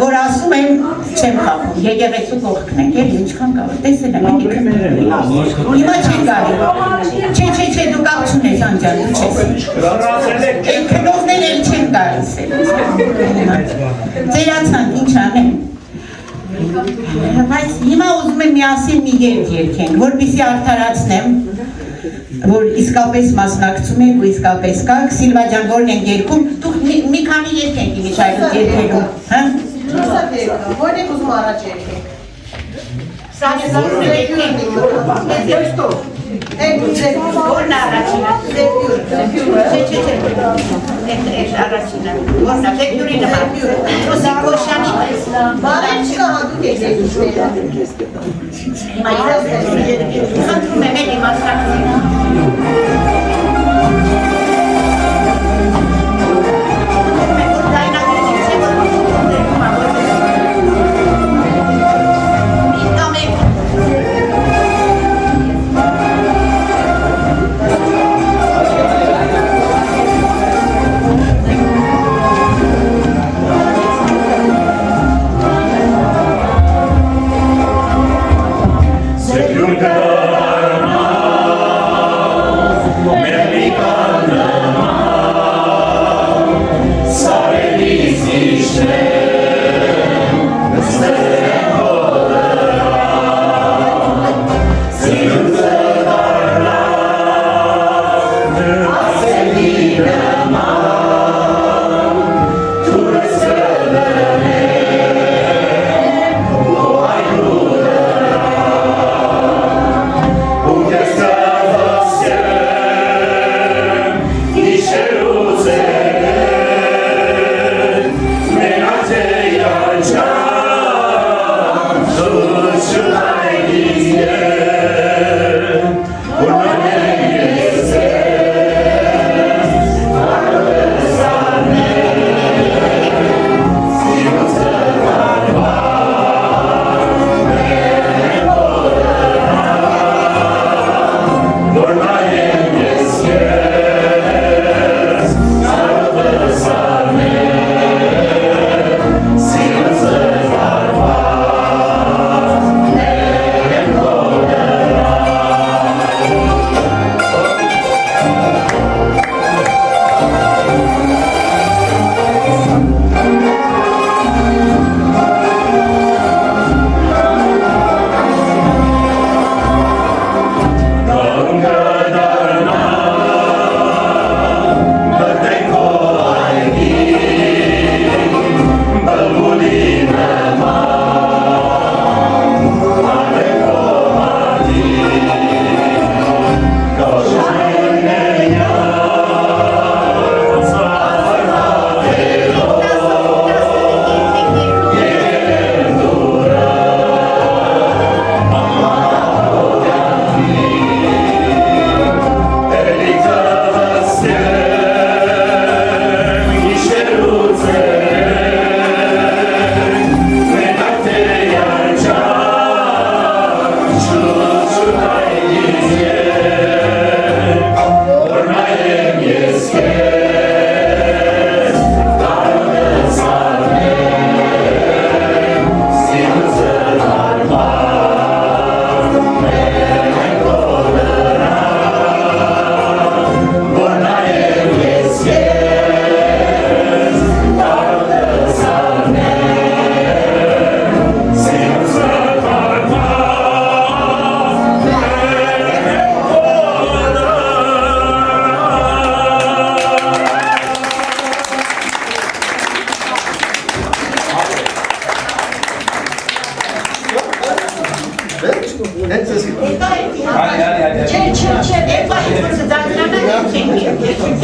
որ ասում եմ չեմ խաղում, եկեղեցու կողքն ենք, էլ ինչքան կարող, տեսել եմ, հիմա չեն գալի, չէ, դու կապ չունես անջան, դու չես, են քնողներ էլ չեն գալիս էլ, ծերացանք, ինչ անեմ, բայց հիմա ուզում եմ միասին մի երգ երգենք, որպեսզի արդարացնեմ, որ իսկապես մասնակցում եք ու իսկապես կաք, Սիլվա ջան, որն ենք երգում, դուք մի քանի երգ ենք իմիջ այլուց երգելու, հա? Որն եք ուզում առաջ երգենք։ Որն առաջինը, առաջինը, որն զեկյուրի նման, ոսիկ կոշանի, Բարև չկա հատուկ եք զեկյուրները։ խնդրում եմ էլի մասնակցին։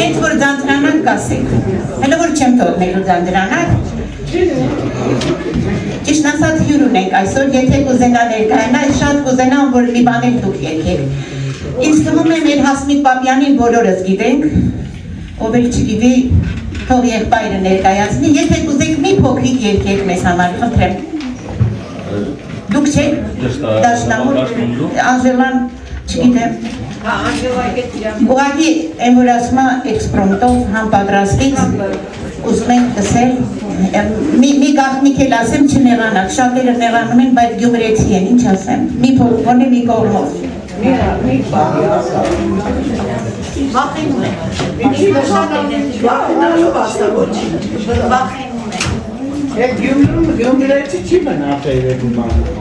Հենց որ ձանձրանանք կասեք, հələ որ չեմ թողնելու ձանձրանանք, Ճիշտ ասած հյուր ունենք այսօր, եթե կուզենա ներկայանա, շատ կուզենամ, որ մի բաներ դուք երկեք։ Ինձ թվում է մեր Հասմիկ Պապյանին բոլորս գիտենք, ով էլ չգիտի, թող եղբայրը ներկայացնի, եթե կուզեք մի փոքրիկ երկեք մեզ համար, խնդրեմ։ Դուք չեք դաշնամուր, Անժելան, չգիտեմ։ Ուղղակի եմ որ ասում էքսպրոմտով համ պատրաստից ուզում ենք լսել, մի գաղտնիք էլ ասեմ չնեղանակ, շատերը նեղանում են, բայց գյումրեցի են, ինչ ասեմ, մի փոքրոնի մի կողմով։ Վախենում եք։ Գյումրեցի չի մնա տերևում անում։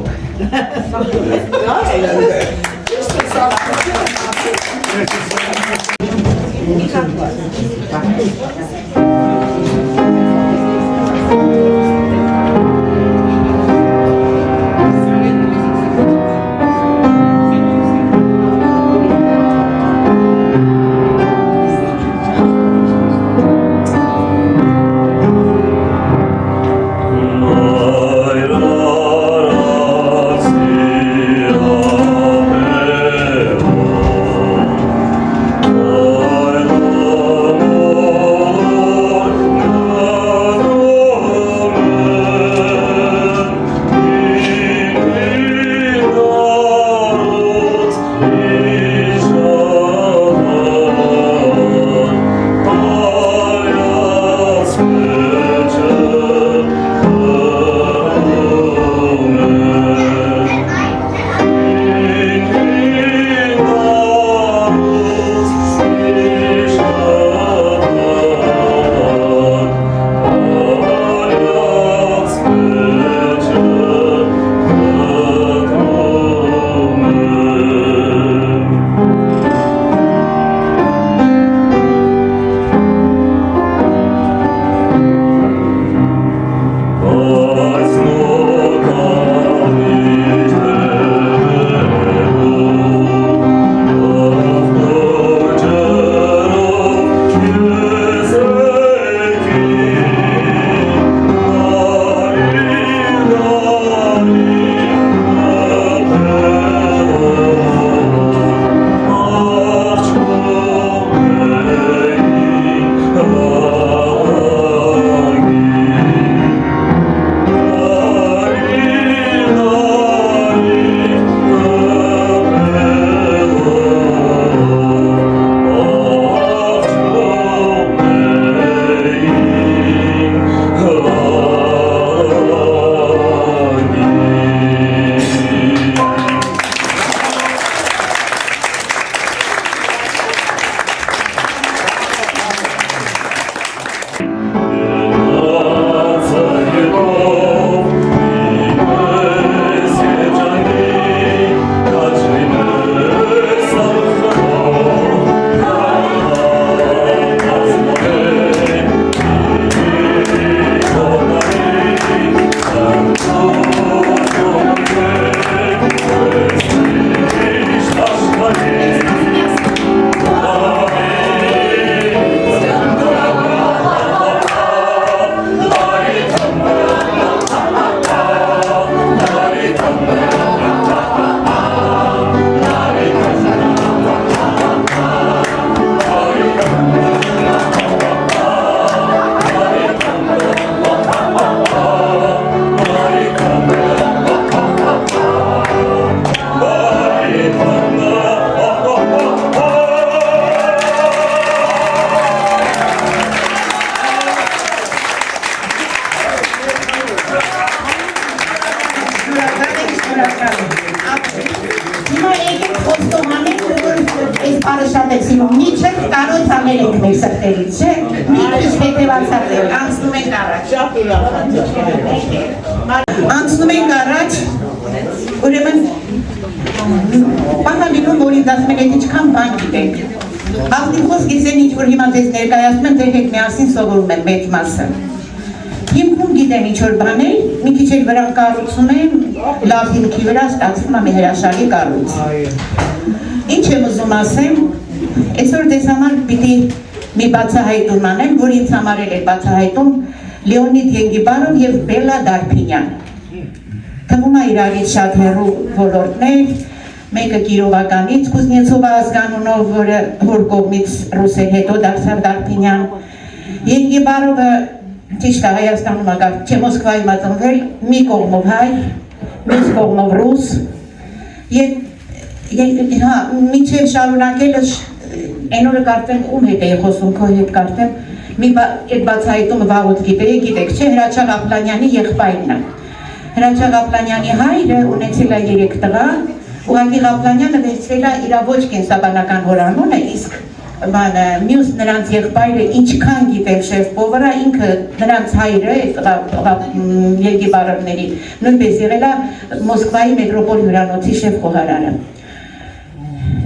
Արշավեցին, միջև կարոց անել ենք մեր սրտերից, չէ, մի քիչ հետևացած ենք, անցնում ենք առաջ, անցնում ենք առաջ, ուրեմն, պահալինում, որ ինձ ասում են, ինչքան բան գիտենք, բաղդի խոսք գիզեն ինչ-որ հիմա ձեզ ներկայացում եմ, ձեր հետ միասին սովորում եմ մեծ մասը, հիմքում գիտեմ ինչ-որ բաներ, մի քիչ էլ վրան կառուցում եմ, լավ հիմքի վրա ստացվում է մի հրաշալի կառույց։ Ինչ եմ ուզում ասեմ, այսօր դες համար պիտի մի բացահայտում անեմ, որ ինձ համար էլ է բացահայտում, Լեոնիդ Ենգիբարով եւ Բելլա Դարփինյան։ Թվում է իրարից շատ հեռու ոլորտներ, մեկը Կիրովականից, Կուզնեցովա ազգանունով, որը հոր կողմից ռուսեր հետո դարձավ Դարփինյան։ Ենգիբարովը ճիշտ է Հայաստանում ակար, չէ Մոսկվայում ծնվել, մի կողմով հայ, մյուս կողմով ռուս, մինչև շարունակելը այն օրը կարծեմ ում հետ էի խոսում, քո հետ կարծեմ, այդ բացահայտումը վաղուց գիտեք, չէ, Հրաչյա Ղափլանյանի եղբայրն է։ Հրաչյա Ղափլանյանի հայրը ունեցել է 3 տղա, ուղղակի Ղափլանյանը վերցրել է իր ոչ կենսաբանական հորանունը, իսկ մյուս նրանց եղբայրը ինչքան գիտել շեֆ-պովարա, ինքը նրանց հայրը, Ենգիբարովների, նույնպես եղել է Մոսկվայի մետրոպոլ հյուրանոցի շեֆ-խոհարարը։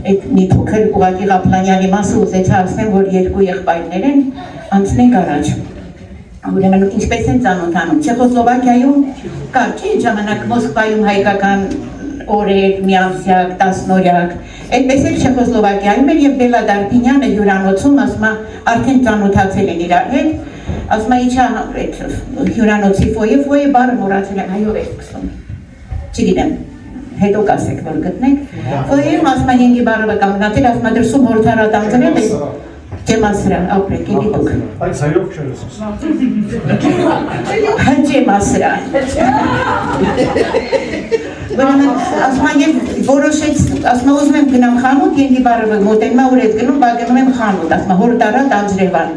Այդ մի փոքր ուղղակի Ղափլանյանի մասը ուզեցա ասեմ, որ 2 եղբայրներ են, անցնենք առաջ։ Ուրեմն ինչպես են ծանոթանում, Չեխոսլովակիայում կար չէ ժամանակ Մոսկվայում հայկական օրեր, միամսյակ, տասնօրյակ, այդպես էլ Չեխոսլովակիայում էր եւ Բելլա Դարփինյանը հյուրանոցում, ասում արդեն ծանոթացել են իրար հետ, ասում իջա այդ հյուրանոցի ֆոյե բառը մոռացել եմ, հայով է սկսում, չգիտեմ, հետո կասեք, որ գտնեք, ֆոյեում ասում Ենգիբարովը կանգնած էր, ասում դրսում հորթարատանձրել է, Ջեմ ասրան, ապրեք, էլի դուք։ Այս հայով չեր ասում։ Ջեմ ասրան։ Ուրեմն ասում եմ որոշեց, ասում ուզում եմ գնամ խանութ, Ենգիբարովը մոտենա ուր ես գնում, բա գնում եմ խանութ, ասում հորտարատ անձրևան։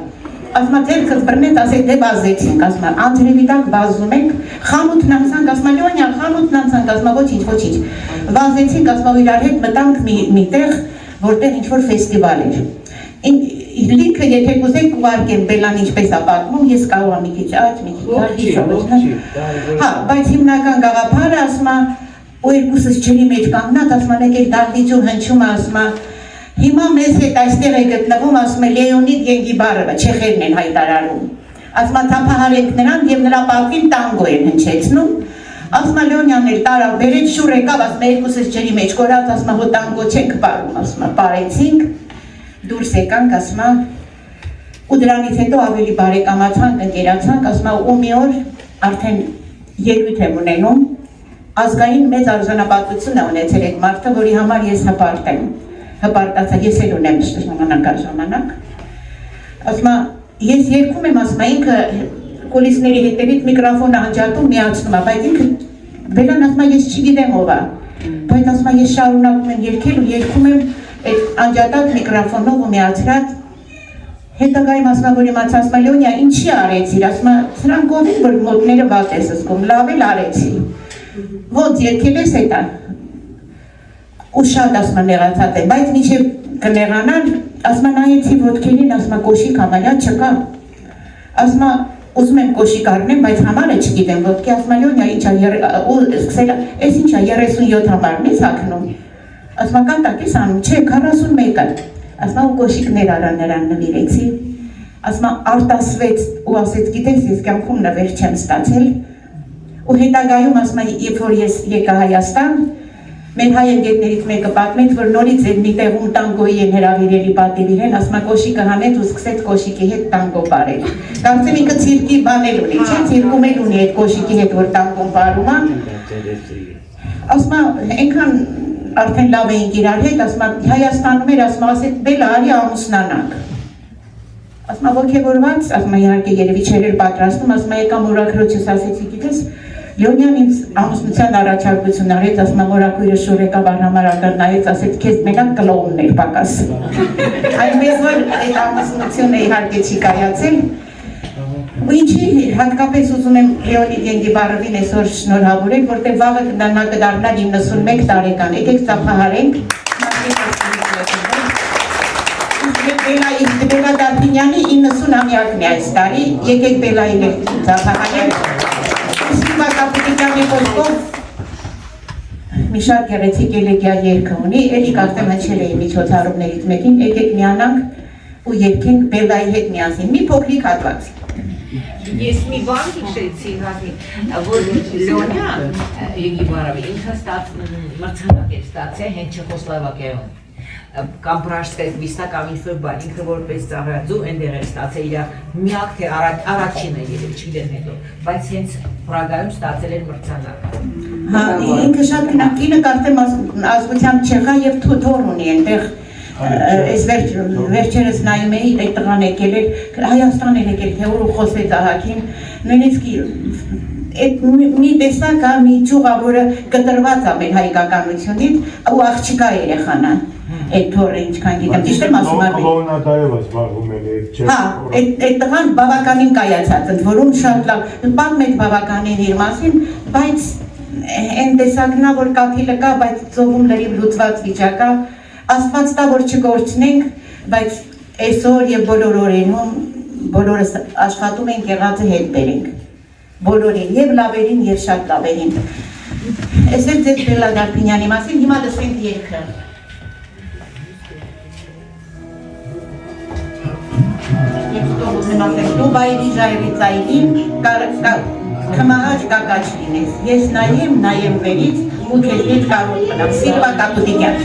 Ասում ձերքս բռնեց, ասեք դե բազեցինք, ասում անձրևի տակ բազում ենք, խանութն անցանք, ասում Լեոնյա, խանութն անցանք, ասում ոչինչ։ Բազեցինք, ասում իրար հետ մտանք մի տեղ, որտեղ ինչ-որ ֆեստիվալ էր։ Լինքը եթե կուզեք ուղարկեմ Բելլան ինչպես է պատմում, ես կարող եմ մի քիչ աճ, մի քիչ հա, բայց հիմնական գաղափարը ասում է, ու երկուսս ջրի մեջ կանգնած, ասում է եկեք դահլիճում հնչում է, ասում է հիմա մեզ հետ այստեղ է գտնվում, ասում է Լեոնիդ Ենգիբարովը, չեխերն են հայտարարում, ասում է թափահարենք նրան եւ նրա պատվին տանգո են հնչեցնում, ասում է Լեոնյանն էլ տարավ, բերեց շուռ եկավ, ասում է երկուսս ջրի մեջ կորած, ասում է հո տանգո չենք պարում, ասում է պարեցինք դուրս եկանք, ասում է, ու դրանից հետո ավելի բարեկամացանք, ընկերացանք, ասում է, ու մի օր արդեն ելույթ եմ ունենում, ազգային մեծ արժանապատվություն է ունեցել այդ մարդը, որի համար ես հպարտ եմ, հպարտացա, ես էլ ունեմ ժամանակ, ասում է, ես երգում եմ, ասում է, ինքը կուլիսների հետևից միկրոֆոնը անջատում միացնում է, բայց ինքը Բելլան ասում է, ես չգիտեմ ով է, բայց ասում է, ես շարունակում եմ երգել ու երգում եմ այդ անջատած միկրոֆոնով ու միացրած հետագայում ասում որ իմացա ասում Լեոնյա ինչի արեցիր ասում սրանք ով են որ մոտները վատ ես զգում լավ էլ արեցի ոնց երգել ես հետա ու շատ ասում նեղացած եմ բայց մինչև կնեղանան ասում նայեցի ոտքերին ասում կոշիկ համարյա չկա ասում ուզում եմ կոշիկ առնեմ բայց համարը չգիտեմ ոտքի ասում Լեոնյա ինչա ու սկսել էս ինչա 37 համարն ես հագնում ասում կանտակ ես անում, չէ, 41-ը, ասում ու կոշիկներ արա նրան նվիրեցի, ասում արտասվեց ու ասեց գիտես ես կյանքում նվեր չեմ ստացել ու հետագայում ասում երբ որ ես եկա Հայաստան, մեր հայ ընկերներից մեկը պատմեց, որ նորից էր մի տեղում տանգոյի են հրավիրելի պատիվ իրեն, ասում կոշիկը հանեց ու սկսեց կոշիկի հետ տանգո բարել, կարծեմ ինքը ցիրկի բանել ունի, չէ, ցիրկում էլ ունի այդ կոշիկի հետ որ տանգոն բարում է, ասում այնքան արդեն լավ էինք իրար հետ, ասում Հայաստանում էր, ասում ասեց Բելլա արի ամուսնանանք, ասում ոգևորված, ասում իհարկե երևի չէր պատրաստում, ասում եկամ օրաքրոջս ասեցի գիտես Լեոնյան ինձ ամուսնության առաջարկություն արեց, ասում օրակույրը շուռ եկավ արհամարական նայեց, ասեց քեզ մենակ կլոունն էր պակաս, այնպես որ այդ ամուսնությունը իհարկե չի կայացել, ու ինչի հատկապես ուզում եմ Լեոնիդ Ենգիբարովին այսօր շնորհավորել, որտեղ վաղը նա կդառնա 91 տարեկան, եկեք ծափահարենք Բելլա Դարփինյանի 90-ամյակն է այս տարի, եկեք Բելլային էլ ծափահարենք Սիլվա Կապիտիկյանի խոսքով մի շատ գեղեցիկ էլեգիա երգը ունի, էլի կարծեմ հնչել էի միջոցառումներից մեկին, եկեք միանանք ու երգենք Բելլայի հետ միասին, մի փոքրիկ հատված Ես մի բան հիշեցի որ Լեոնյա Ենգիբարովը ինքը մրցանակ էր ստացել հենց Չեխոսլովակիայում կամ բրաշտել վիստա կամ ինչ-որ բան, ինքը որպես ծառայածու այնտեղ էր ստացել իր միակ թե առաջինը երևի չգիտեմ հետո, բայց հենց Պրագայում ստացել էր մրցանակ։ Հա, ինքը շատ գնակինը կարծեմ ազգությամբ չեղա եւ թոթոր ունի այնտեղ այս վերջերս նայում էի այդ տղան եկել էր Հայաստան էր եկել թե ուր խոսեց ահագին նույնիսկ այդ մի տեսակ մի ճյուղա որը կտրված է մեր հայկականությունից ու աղջիկա երեխան է այդ թորը ինչքան գիտեմ ճիշտ եմ ասում Կոլոնատայով զբաղվում էր հա այդ տղան բավականին կայացած ընդ որում շատ լավ պատմում եք բավականին իր մասին բայց այն տեսակնա որ կաթիլը կա բայց ծովում լրիվ լուծված վիճակ է Աստված տա որ չկորցնենք, բայց այսօր եւ բոլոր օրերում բոլորս աշխատում ենք եղածը հետ բերենք։ Բոլորին եւ լավերին եւ շատ լավերին։ Այսօր ձեզ Բելլա Գարփինյանի մասին հիմա լսենք երգը։ Դուբայի ժայռիցային կմահաճ կակաչ լինես, ես նայեմ վերից ու քեզնից կարող մնամ, Սիլվա Կապուտիկյան։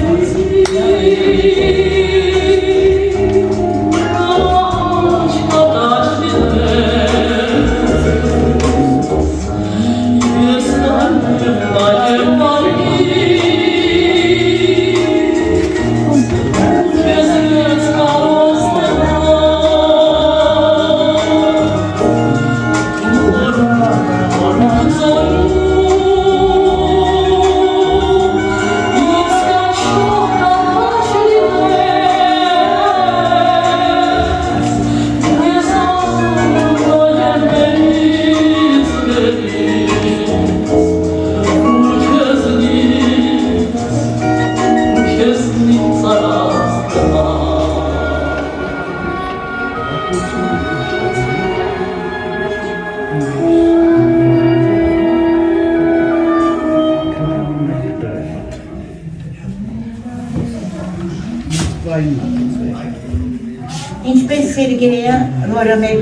Ինչպես Սերգեյը, որը մեր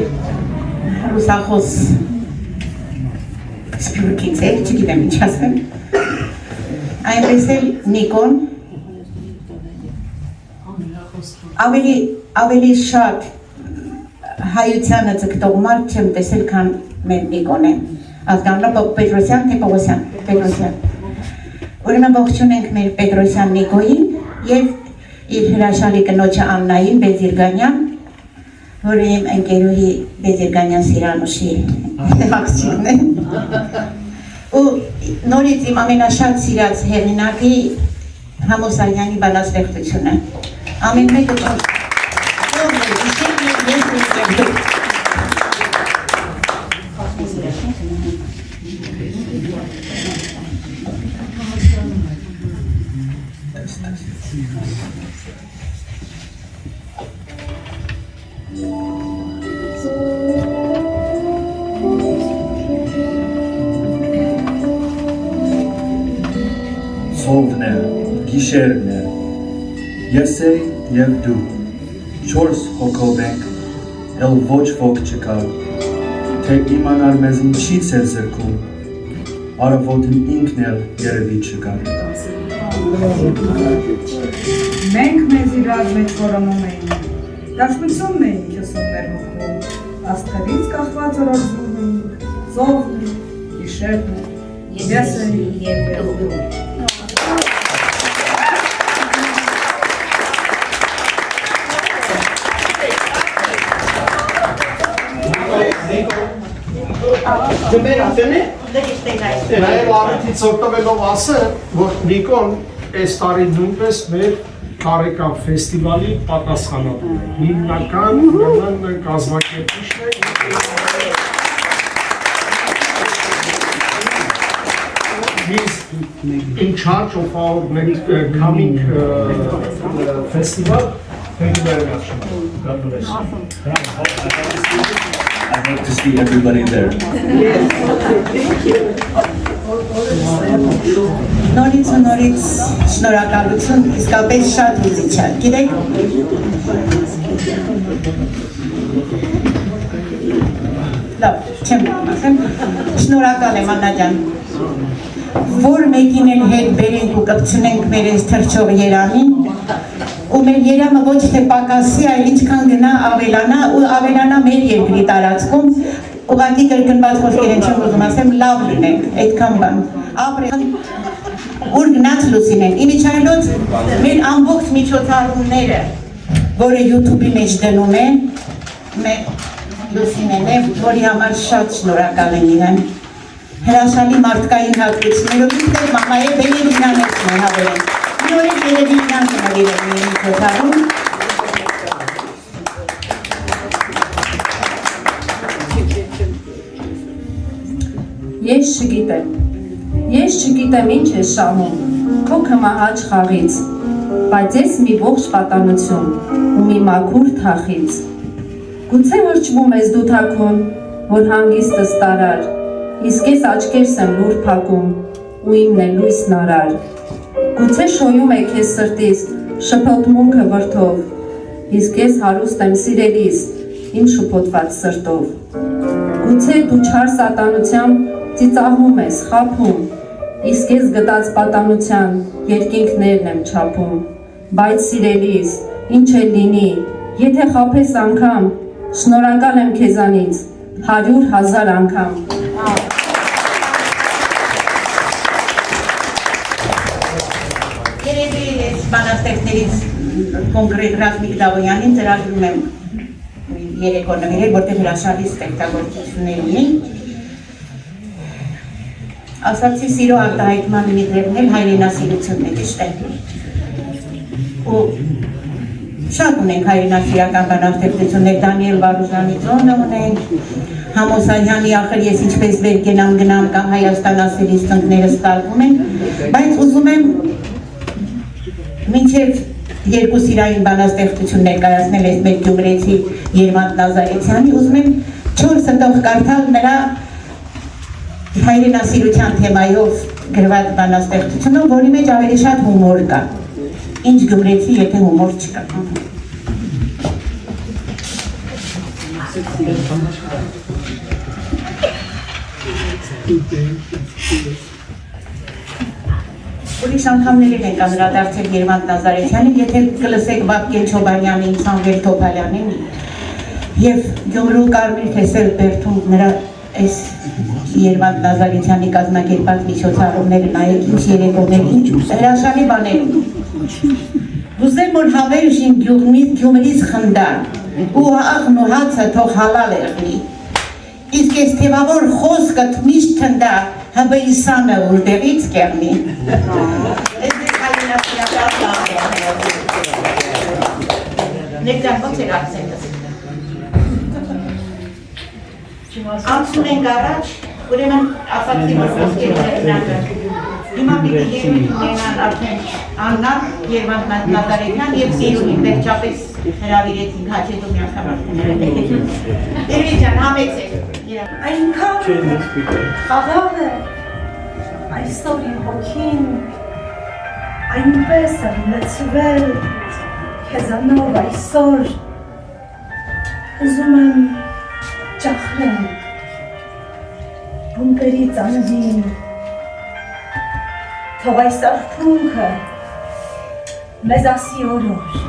ռուսախոս սպյուրքից էր, չգիտեմ ինչ ասեմ, այնպես էլ Նիկոն ավելի շատ հայությանը ձգտող մարդ չեմ տեսել, քան մեր Նիկոն է, ազգանունը Պետրոսյան, թե Պողոսյան, Պետրոսյան։ Ուրեմն ողջուն ենք մեր Պետրոսյան Նիկոյին և իր հրաշալի կնոջը Աննային Բեզիրգանյան, որը իմ ընկերուհի Բեզիրգանյան Սիրանուշի աղջիկն է, ու նորից իմ ամենաշատ սիրած հեղինակի Համոսարյանի բանաստեղծությունը։ Ամեն մեկը Ծովն է, գիշերն է, ես էի և դու, չորս հոգով ենք, էլ ոչ ոք չկա, թե իմանար մեզ ինչից էր զրկում, արևոդն ինքն էլ երևի չկա։ Մենք մեզ իրար մեջ որոնում էինք, դաշնությունն էինք եսում մեր հոգում, աստղերից կախված օրորվում էինք, ծովն, գիշերն, ես էի և դու։ Ջմեր ասենե, նաև առիթից օգտվելով ասել, որ Նիկոն այս տարի նույնպես մեր Կարեկան ֆեստիվալի պատասխանատու է։ Հիմնական կազմակերպիչն է։ He's in charge of our coming festival. Thank you very much. God bless you. Awesome. I hope to see everybody there. Yes. Thank you. Նորից շնորհակալություն, իսկապես շատ հուզիչ է, գիտեք, լավ, չեմ ասեմ, շնորհակալ եմ Աննա ջան, որ մեկին էլ հետ բերենք ու կպցնենք մեր այս թռչող երանին, ու մեր երամը ոչ թե պակասի, այլ ինչքան գնա ավելանա ու ավելանա մեր երկրի տարածքում, ուղղակի կրկնված խոսքեր են չեմ ուզում ասեմ, լավ լինենք, այդքան բան, ապրեն, ուր գնաց լուսինեն, իմիջայլոց մեր ամբողջ միջոցառումները, որը YouTube-ի մեջ դնում են, մեր լուսինեն է, որի համար շատ շնորհակալ եմ իրեն, հրաշալի մարդկային հատկություններով, ինքներ մամայի բերևինանեցն է հավերեն, մի օրեր բերևինան կնավիրել մի միջոցառում, Ես չգիտեմ ինչ է շահում, քո կմահաճ խաղից, բայց ես մի ողջ պատանություն ու մի մաքուր թախից։ Գուցե որ չվում ես դու թաքուն, որ հանգիստս տարար, իսկ ես աչքերս եմ լուր փակում ու իմն է լույսն արար։ Գուցե շոյում է քեզ սրտիս շփոթմունքը վրդով, իսկ ես հարուստ եմ սիրելիս իմ շփոթված սրտով։ Գուցե դու չար սատանությամբ ծիծաղում ես, խաբում, իսկ ես գտած պատանության երկինքներն եմ չափում, բայց սիրելիս, ինչ է լինի, եթե խաբես անգամ, շնորհակալ եմ քեզանից 100,000 անգամ։ Երևի ես բանաստեղծներից կոնկրետ Ռազմիկ Դավոյանին ծրագրում եմ երեկո նվիրել, որտեղ հրաշալի ստեղծագործություններ ունի։ Ասացի սիրո արտահայտման միդրևն էլ հայրենասիրությունն է ճիշտ է։ Ու շատ ունենք հայրենասիրական բանաստեղծություններ, Դանիել Վարուժանի ծոնը ունենք, Համոսանյանի ախր ես ինչպես վեր կենամ գնամ կամ Հայաստան ասելիս ծնկներս տալվում են, բայց ուզում եմ մինչև երկու սիրային բանաստեղծություն ներկայացնել ես մեր գյումրեցի Երվանդ Նազարեթյանի, ուզում եմ 4 հատող կարդալ նրա հայրենասիրության թեմայով գրված բանաստեղծությունը, որի մեջ ավելի շատ հումոր կա։ Ինչ գյումրեցի, եթե հումոր չկա։ Ուրիշ անգամներին ենք անդրադարձել Երվանդ Նազարեթյանին, եթե կլսեք Բաբկեն Չոբանյանին, Սամվել Թոփալյանին և Գյումրու Կարմիր Թեսել Բերդում նրա այս Երվանդ Նազարեթյանի կազմակերպած միջոցառումները նայեք ինչ երեկոներ, ինչ հրաշալի բաներ ունի։ Ուզեմ որ հավերժին Գյումրից խնդա ու աղն ու հացը թող հալալ եղնի։ Իսկ ես թևավոր խոսքդ միշտ թնդա հբիսանը որտեղից կեղնի։ Ներկան ոնց էր ակցենտս։ Անցում ենք առաջ, ուրեմն ասացի որ խոսքերի հեղինակը։ Հիմա պիտի երևի ունենան արդեն Աննա, Երվանդ Նազարեթյան և Սիրունին, վերջապես հրավիրեցինք հաչետու մի անգամ արդեն։ Երևի ջան, համեցեք։ Այնքան խաղաղ է, այսօր իմ հոգին, այնպես եմ լցվել քեզանով այսօր, ուզում եմ ճախրել, բունկերի ծանվին, թող այս արքունքը մեզ ասի օրոր,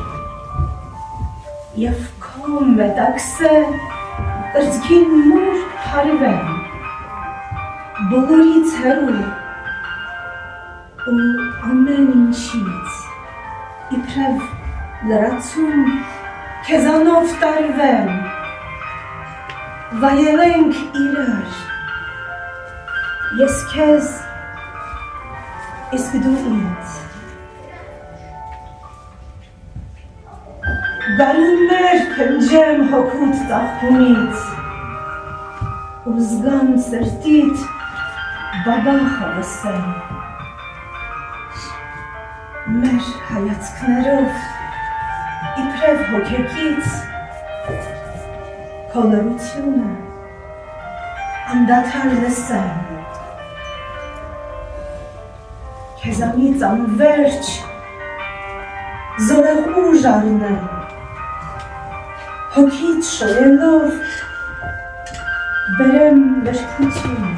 և քո մետաքսե ըրձքին նուր հարվեմ, բոլորից հեռու ու ամեն ինչից, իբրև լրացում քեզանով տարվեմ, վայելենք իրար, ես քեզ, իսկ դու ինձ, գարուններ կնջեմ հոգուտ ծաղկումից, ու զգամ սրտիդ բաբախը լսեմ, մեր հայացքներով իբրև հոգեկից քո լռությունը անդադար լսեմ, քեզանից անվերջ զորեղուժ առնեմ, հոգիդ շոյելով բերեմ լրքություն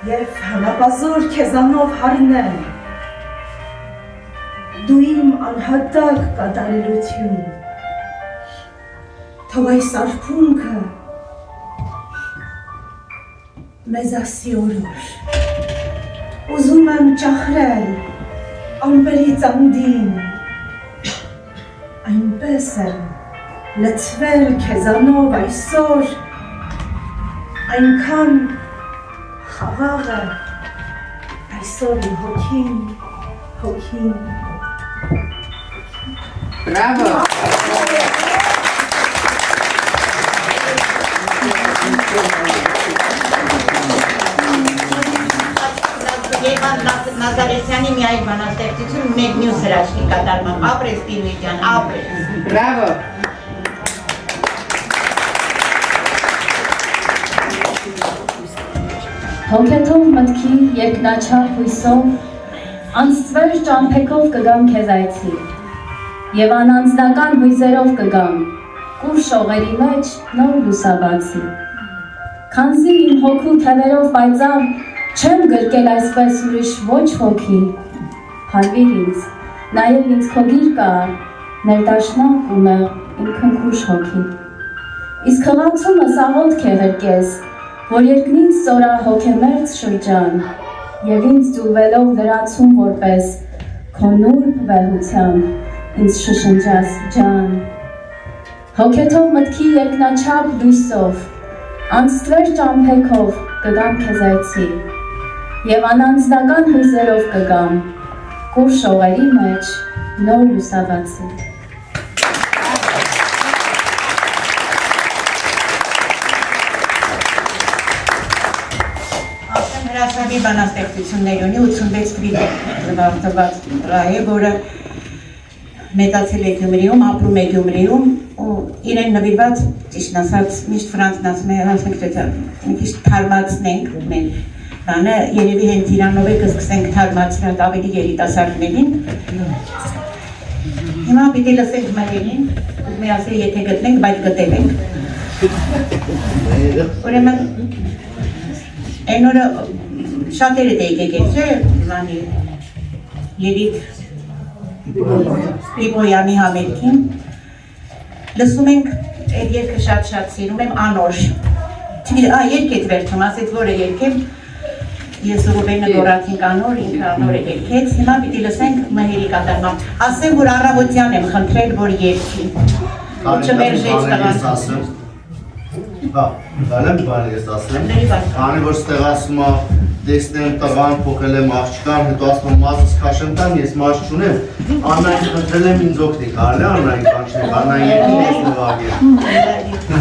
և հանապազոր քեզանով հարնեմ, դու իմ անհատակ կատարելություն, թող այս արփունքը մեզ ասի օրոր, ուզում եմ ճախրել ամպերից անդին, այնպես եմ լցվել քեզանով այսօր, այնքան խաղաղ է այսօր իմ հոգին, Բրավո։ Եվան Նազարեսյանի մի այլ բանաստեղծություն մեկ մյուս հրաշքի կատարմամբ, ապրես Տիրուիջան, ապրես։ Բրավո։ Հոգեթով մտքի երկնաչափ հույսով, անցծվեր ճամփեքով կգամ քեզ այցի, եւ անանձնական հույզերով կգամ, կուր շողերի մեջ նոր լուսաբացի։ Քանզի իմ հոգու թևերով պայծառ, չեմ գրկել այսպես ուրիշ ոչ ոքի, փարվիր ինձ, նաեւ ինձ քո գիրկը ար, ներդաշնակ ու մեղ իմ քնքուշ հոգի։ Իսկ խղացումս աղոթք է հրկես, որ երկնից ծորա հոգեմերձ շրջան, եւ ինձ ձուլվելով լրացում որպես քո նուրբ վեհությամբ ինձ շշնջաս ջան։ Հոգեթով մտքի երկնաչափ լույսով, անցծվեր ճամփեքով կգամ քեզ այցի, եւ անանձնական հույզերով կգամ, կուր շողերի մեջ նոր լուսաբացի։ Հրաշալի բանաստեղծություններ ունի 86 գրիպ տված ռահ է, որը մեծացել է Գյումրիում, ապրում է Գյումրիում ու իրեն նվիրված, ճիշտ ասած, միշտ Ֆրանսն ասում է, հասնենք մի քիչ թարմացնենք մենք բանը, երևի հենց իրանով է կսկսենք թարմացնել ավելի երիտասարդներին։ Հիմա պիտի լսենք մայրենին, ուզում է ասել, եթե գտնենք, բայց գտել ենք։ Ուրեմն այն օրը շատերը եկեք չէ, բանի Երիք Պիպոյանի համերգին, լսում ենք այդ երգը շատ սիրում եմ անոր, երգ էդ վերջում, ասեց որը երգեմ, ես Ռուբենը գորացինք անոր, ինքը անոր է երգեց, հիմա պիտի լսենք մհերի կատարմամբ, ասեմ, որ առավոտյան եմ խնդրել, որ երգի, չմերժեց տղան։ Դալեմ բան ես ասեմ, քանի որ ստեղ ասում է տեսնեմ տղան փոխել եմ աղջկան, հետո ասում եմ մազս քաշեմ տան, ես մազ չունեմ, Աննային խնդրել եմ ինձ օգնի, կարելի է Աննային կանչնել, Աննային երկին ես նվագել։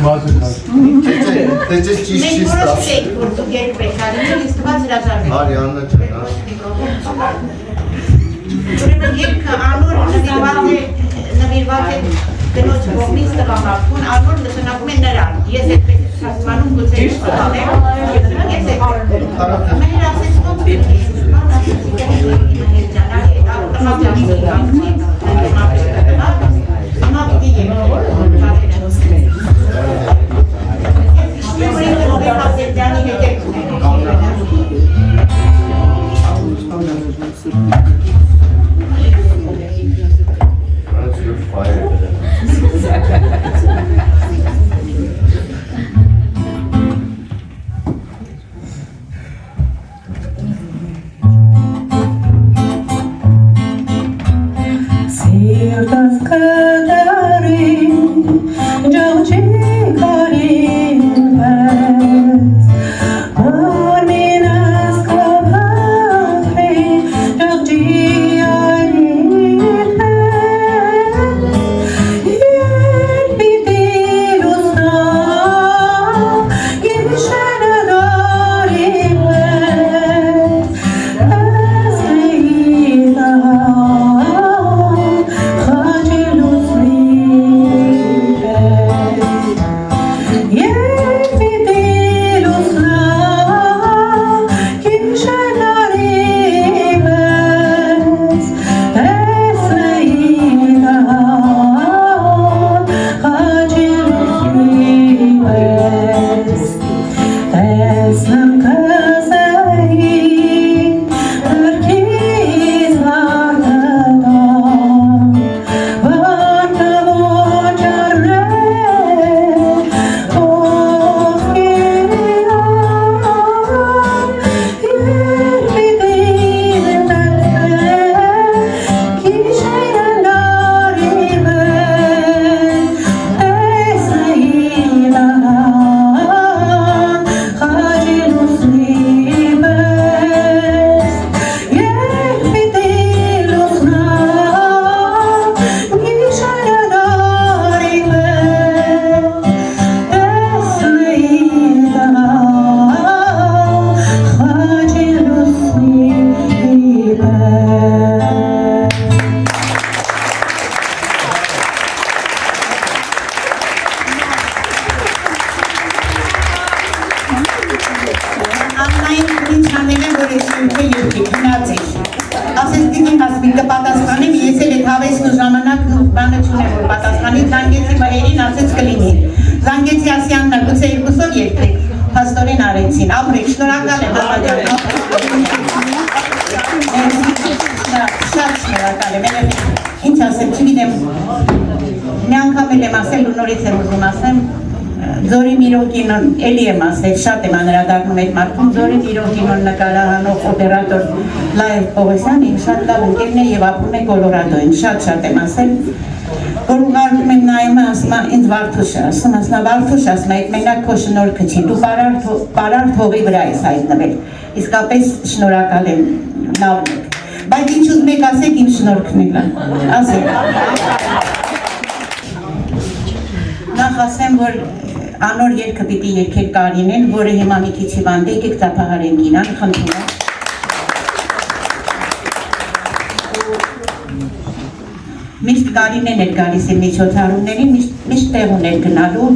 Մազը քաշում։ Թե չես ճիշտ չի ստացել։ Մենք որոշեցինք, որ դուք երկվեք, արինել, իսկ տված հրաժարվեք։ Արի Աննա չէ, հա։ Ուրեմն երգը անոր նվիրված է դնոջ կողմից տղամարդուն, անոր նշանակում է նրան, ես այդպես հասմանում գուցե ինչ տղանեմ, ես մհեր ասեց ոնց պետք է, Ջի Աննային ինձ հանել եմ, որ ես յութը յութի, գնաց էր։ Ասես դինի հասմի կպատասխանեմ, ես էլ էտ հավեսն ու ժամանակն ու բանը չունեմ, որ պատասխանի, զանգեցի մայերին, ասեց կլինի։ Զանգեցի ասյաննա, գուցե երկուսով երկրեք, հաստորեն արեցին, ապրեք, շնորհակալ եմ, բաբաջան, շատ շնորհակալ եմ, ինչ ասեմ, չգիտեմ, մի անգամ էլ եմ ասել ու նորից եմ ուզում ասեմ, Ձորի Միրոկինոն, էլի եմ ասել, շատ եմ անդրադառնում այդ մարդուն, Ձորի Միրոկինոն նկարահանող օպերատոր Լայր Պողոսյանին շատ լավ ընկերն է եւ ապրում է Կոլորադոյին, շատ եմ ասել, որ ուղարկում եմ նայում է, ասում է, ինձ Վարդուշ է, ասում է, Վարդուշ, ասում է, այդ մենակ քո շնորհքը չի, դու պարարտ հողի վրա ես հայտնվել, իսկապես շնորհակալ եմ, լավն եք, բայց ինչ ուզում եք ասեք, իմ շնորհքն է, ասեք։ Նախ ասեմ, որ անոր երկը պիտի երկեր Կարինեն, որը հիմա մի քիչ հիվանդ է, եկեք ծափահարենք իրան, խնդրում եմ։ Միշտ Կարինեն էր գալիս իր միջոցառումներին, միշտ տեղ ուներ գնալու,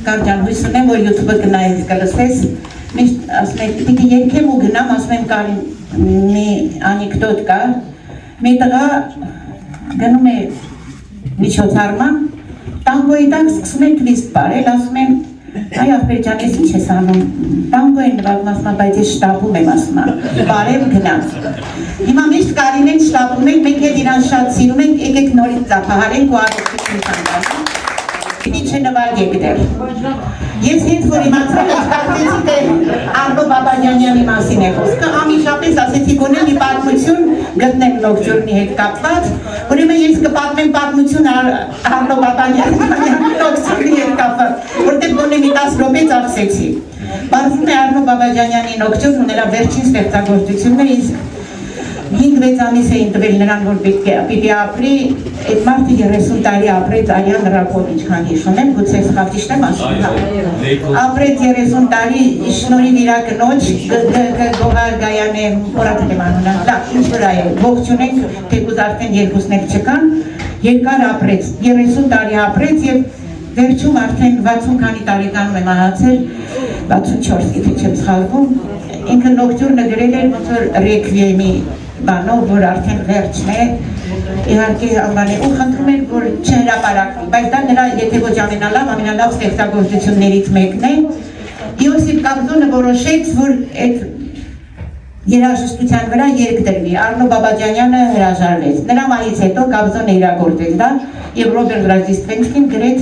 Կարջան հույս ունեմ, որ YouTube-ը գնայես կլսես, միշտ ասում եմ, պիտի երկեմ ու գնամ, ասում եմ Կարին, մի անեկդոտ կա, մի տղա գնում է միջոցառման, Տանգոյի տակ սկսում են թվիստ բարել, ասում են, այ աղբեր ջան, ես ինչ ես անում, տանգո են նվագում, ասում եմ, բայց ես շտապում եմ, ասում եմ, բարև գնաց։ Հիմա միշտ Կարինեն շտապում ենք, մենք էլ իրան շատ սիրում ենք, եկեք նորից ծափահարենք ու առողջություն ցանկանում։ Պիտի չնվագեք դեռ։ Ես հենց որ իմացել եմ, կարծեցի թե Արտո Բաբաջանյանի մասին է խոսքը, ամիշապես ասեցի գոնե մի պատմություն գտնեմ Նոկտյուրնի հետ կապված, ուրեմն ես կպատմեմ պատմություն Արտո Բաբաջանյանի Նոկտյուրնի հետ կապված, որտեղ գոնե մի 10 րոպե ծախսեցի։ Պարզվում է Արտո Բաբաջանյանի Նոկտյուրն ու նրա վերջին ստեղծագործությունն է, 5-6 ամիս էին տվել նրան, որ պիտի ապրի, այդ մարդը 30 տարի ապրեց Արյան Ռակով, ինչքան հիշում եմ, գուցե սխալ ճիշտ եմ ասում, ապրեց 30 տարի, շնորհիվ իր կնոջ, Գողար Գայանե, որակել եմ անունը, լավ, ինչ վրա է, ողջունենք, թեկուզ արդեն երկուսն էլ չկան, երկար ապրեց, 30 տարի ապրեց և վերջում արդեն 60 քանի տարեկանում է մահացել, 64, եթե չեմ սխալվում, ինքը Նոկտյուրնը գրել էր ոնց որ ռեկվիեմի բանով, որ արդեն վերջն է, իհարկե անվանել ու խնդրում են, որ չհրապարակվի, բայց դա նրա, եթե ոչ ամենալավ ստեղծագործություններից մեկն է, Իոսիֆ Կաբզոնը որոշեց, որ այդ երաժշտության վրա երգ դրվի, Արնո Բաբաջանյանը հրաժարվեց, նրա մահից հետո Կաբզոնը իրագործեց դա և Ռոբերտ Ռաժդիստվենսկին գրեց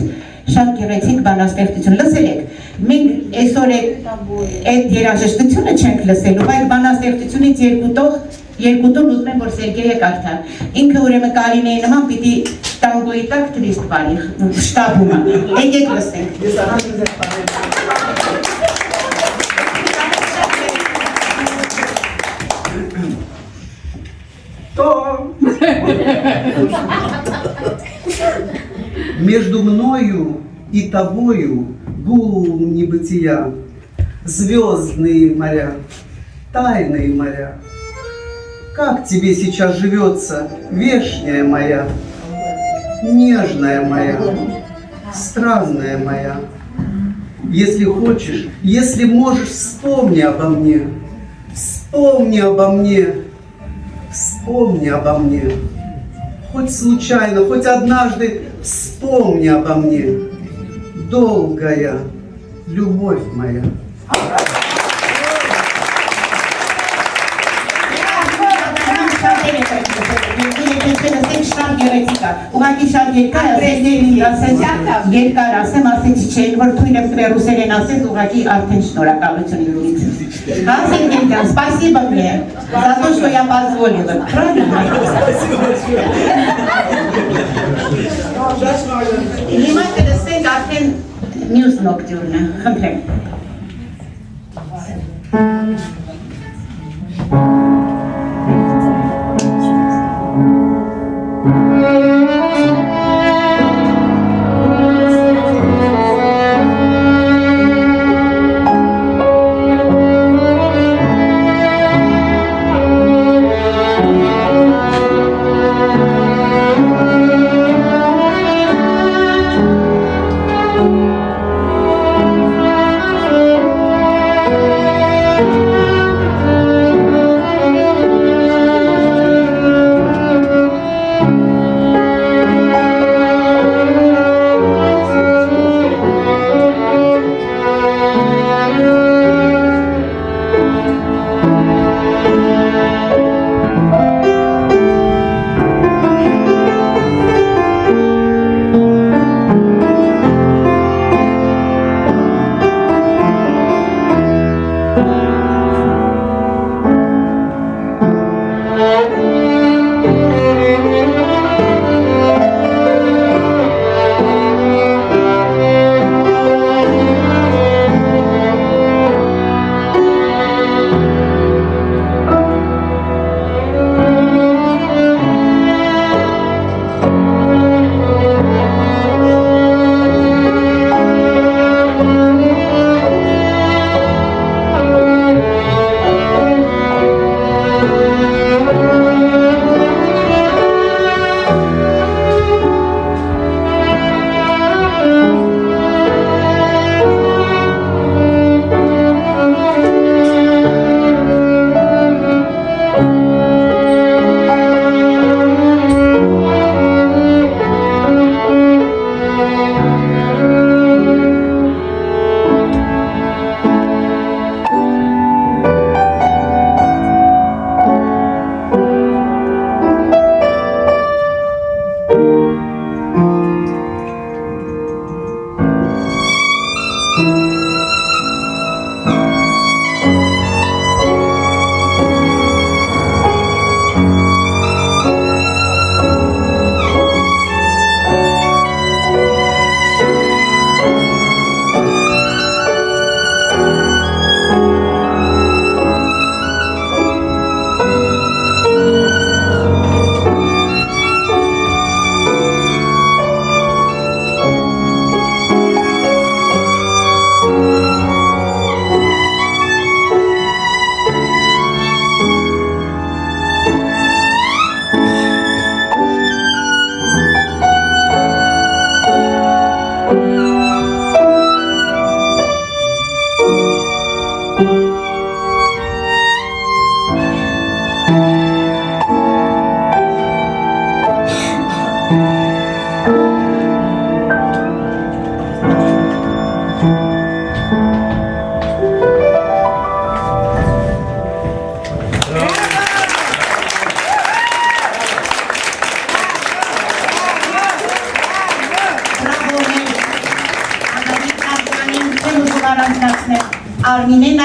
շատ գեղեցիկ բանաստեղծություն, լսել եք, մենք այսօր այդ երաժշտությունը չենք լսելու, բայց բանաստեղծությունից երկուտով ուզում եմ, որ Սերգեյը կարդա, ինքը ուրեմն Կարինեի նման պիտի տանգոյի տակ թվիստ բարի, շտապում է, եկեք լսենք։ Между мною и тобою гул небытия, звездные моря, тайные моря. Как тебе сейчас живется, вешняя моя, нежная моя, странная моя? Если хочешь, если можешь, вспомни обо мне, вспомни обо мне, вспомни обо мне. Хоть случайно, хоть однажды вспомни обо мне, долгая любовь моя. Ուղղակի շատ երկար ասեմ, ասեցի չէին, որ թույլ եմ տվել ռուսերեն ասես, ուղղակի արդեն շնորհակալություն ինձ։ Հա, Սերգեյ, спасибо мне за то, что я позволила. Правильно? Հիմա կլսենք արդեն մյուս նոկտյուրնը, խնդրեմ։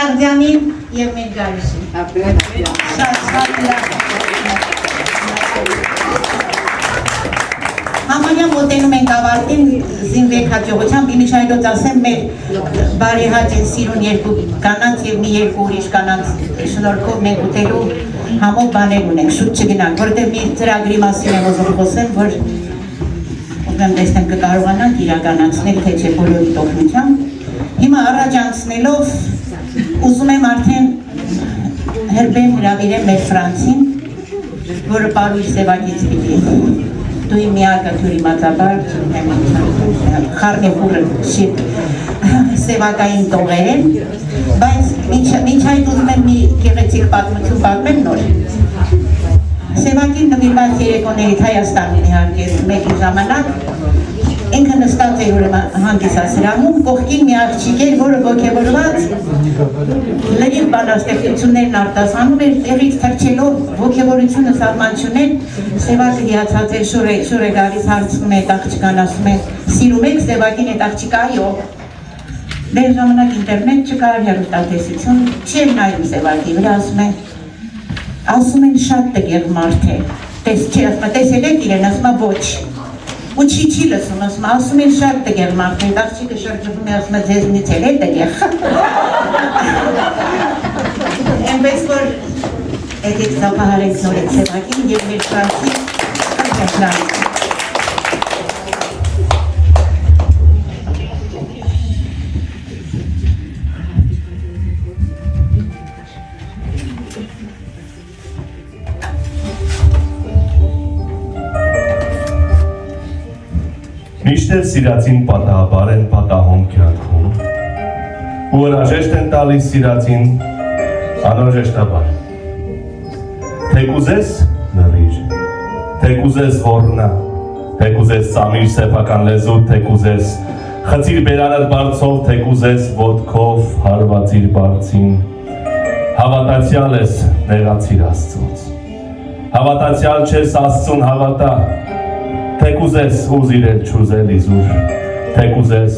Աղձյանին և մեր գարիշին։ Համանյա մոտենում ենք ավարտին զինվեք հաջողությամբ, իմիջայլոց ասեմ մեր բարեհաճ են սիրուն երկու կանանց և մի երկու ուրիշ կանանց շնորհքով մենք ուտելու համով բաներ ունենք, շուտ չգնանք, որտեղ մի ծրագրի մասին եմ ուզում խոսեմ, որ ուզում տեսնեմ կկարողանանք իրականացնել, թե չէ բոլորի օգնությամբ։ Հիմա առաջ անցնելով ուզում եմ արդեն հրբեմ հրավիրեմ մեր Ֆրանցին, որը պարույր Սևակից պիտի դու իմ միակը թյուրի մածաբար խարնեխուրը շիտ սևակային տողեր, բայց մինչ այդ ուզում եմ մի գեղեցիկ պատմություն պատմեմ նոր։ Սևակին նվիրված երեկոներից Հայաստանին իհարկե մեկի ժամանակ ինքը նստած էր ուրեմն հանդիսասրահում, կողքին մի աղջիկ էր, որը ոգևորված լրիվ բանաստեղծություններն արտասանում էր, տեղից թռչելով ոգևորությունը սահման չուներ, Սևակը հիացած էր, շուր է գալիս հարցնում է այդ աղջկան, ասում է սիրում եք Սևակին այդ աղջիկը, այո։ Դեր ժամանակ ինտերնետ չկար, հեռուստատեսություն, չէր նայում Սևակի վրա, ասում են շատ տգեղ մարդ է, տեսել եք իրեն, ասում է ոչ։ Ու չի լսում, ասում են շատ տգեղ մարդ է, աղջիկը շրջվում է, ասում է ձեզնից էլ է տգեղ։ Էնպես որ եկեք ծափահարենք նորից Սևակին և մեր Ֆրանցի աղջակնարից։ Միշտեր սիրածին պատահաբար են պատահում կյանքում, ու հրաժեշտ են տալիս սիրածին անհրաժեշտաբար։ Թե կուզես լրիր, թե կուզես ոռնա, թե կուզես ծամիր սեփական լեզու, թե կուզես խցիր բերանդ բարձով, թե կուզես ոտքով հարվածիր բարձին, հավատացյալ ես նեղացիր Աստծուց, հավատացյալ չես Աստծուն հավատա, թե կուզես ուզիր էլ չուզել իզուր, թե կուզես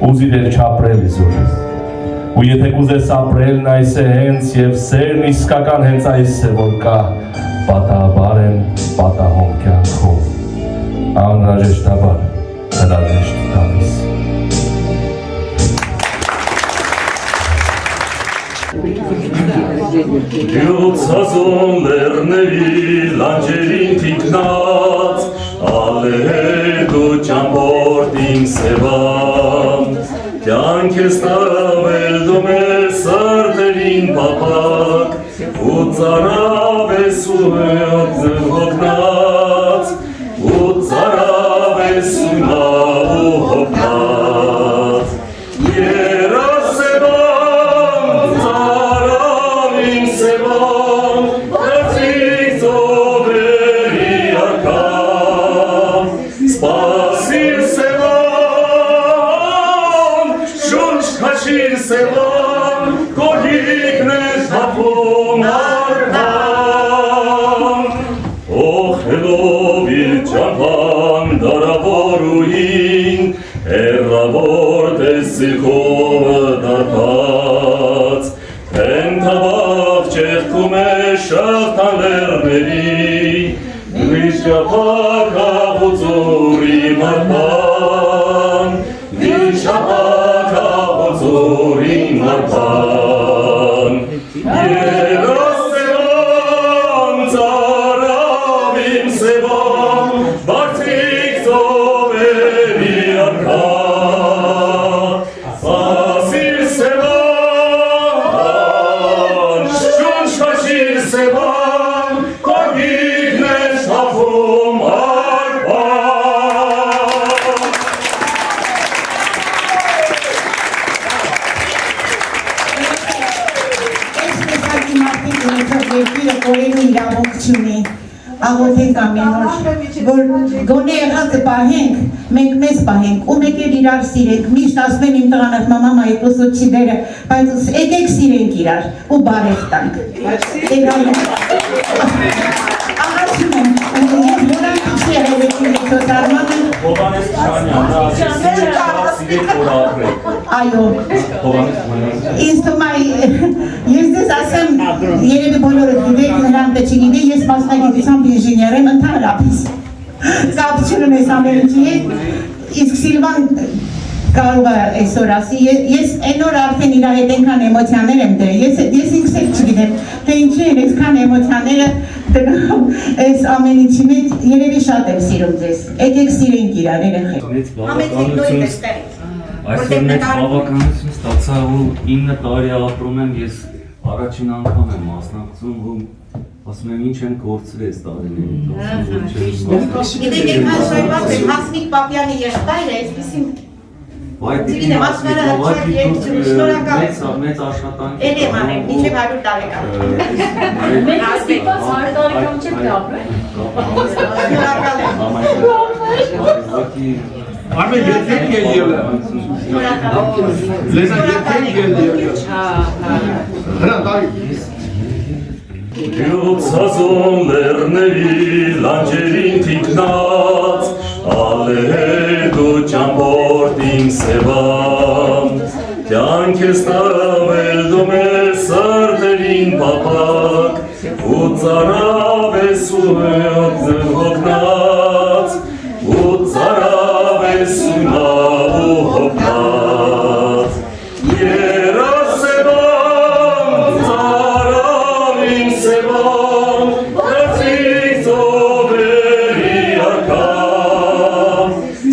ուզիր էլ չապրել իզուր, ու եթե կուզես ապրելն այս է հենց և սերն իսկական հենց այս է, որ կա պատահաբար են պատահում կյանքում, անհրաժեշտաբար հրաժեշտ տալիս։ Յուծազոն լեռների լանջերին թիկնած, ալեհեդու ճամբորդ իմ սևան, կյանք ես տավել դու մեր սրտերին պապակ, ու ծարավ ես ու հոգնած, ու ծարավ ես ու հոգնած, երասևան, ծարավ իմ սևան, դրծիկ ծովերի արկան, սպասիր սևան, շունչ քաշիր սևան, կողիկն է թափում արկան, օխելով իր ճամփան դարավորուին, հեռավոր տեսիքովը դարբած, թենթավաղ ճեղքում է շաղթան լեռների, վիշապակ աղուծուրի մարպան, վիշապակ աղուծուրի մարպան, երասևան, ծարավ իմ սևան, բարձիկ ծովերի արկան, սասիր սևան, շունչ քաշիր սևան, կողիկն է թափում արկան։ Աղոթենք ամեն օր, որ գոնե եղածը պահենք, մենք մեզ պահենք, ու մեկ էլ իրար սիրենք, միշտ ասում եմ իմ տղան ասում մամա այդ ուսուցչի դերը, բայց եկեք սիրենք իրար ու բարև տանք։ Աղաչում եմ, և որակ իչ եղել եք իմ եկոտ արմանը, Հովանես Քանյանն ասեցի որ ապրեք։ Այո։ Ինձ թվում է ես դες ասեմ երևի բոլորը գիտեք նրան դե չգիտի ես մասնագիտությամբ ինժեներ եմ ընդհանրապես։ Կապություն ունես ամեն ինչի հետ իսկ Սիլվան կարող է այսօր ասի ես այն օր արդեն իր հետ այնքան էմոցիաներ եմ դրել ես ինքս էլ չգիտեմ թե ինչի են այսքան էմոցիաները դրում այս ամեն ինչի մեջ երևի շատ եմ սիրում ձեզ եկեք սիրենք իրար երեխեք Այսօր մեծ բավականություն ստացա ու 9 տարի ապրում եմ ես առաջին անգամ եմ մասնակցում ու ասում եմ ինչ են կորցրել այս տարիներին Գիտեք եկան շոյված եմ Հասմիկ Պապյանի եղբայրը այսպեսին Չգիտեմ, ասմերը հրճակ երկություն, շնորհակալ եմ մեծ աշխատանք Էլ եմ անեմ, մինչև 100 տարեկան Մենք ստիպված 100 տարեկան չեք թե ապրել Շնորհակալ եմ Արմեն երբեք ելել Լեզա երբեք ելել Հրան տարի Յուծազոն լերների լանջերին թիկնած Ալեհետ ու ճամբորդ իմ սևան Կյանք ես տավել դում ես սարդերին պապակ Ու ծարավ ես ու հոգնած Ու ծարավ ես ու նավ ու հոգնած Երասևան ծարավ իմ սևան Դրծիկ ծովերի արկա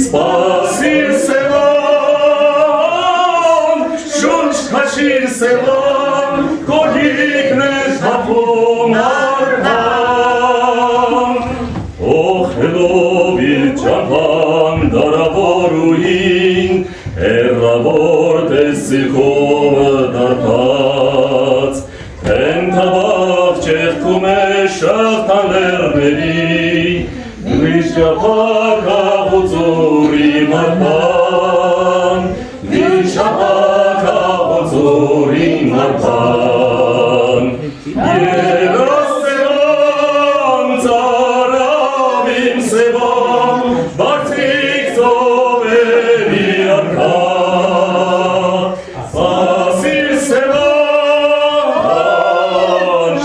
Սպասիր սևան, շունչ քաշիր սևան, կողիկն է թափում արվան Օխելով իր ճամփան դարավորուհին, հեռավոր տեսիքովը դարբած Են թավաղ ճեղքում է շաղթան լերների, Վիշապակ աղուծուրի մարման, Վիշապակ աղուծուրի մարման Երասևան ծարավ իմ սևան, Բարձիկ ծովերի արկա Սպասիր սևան,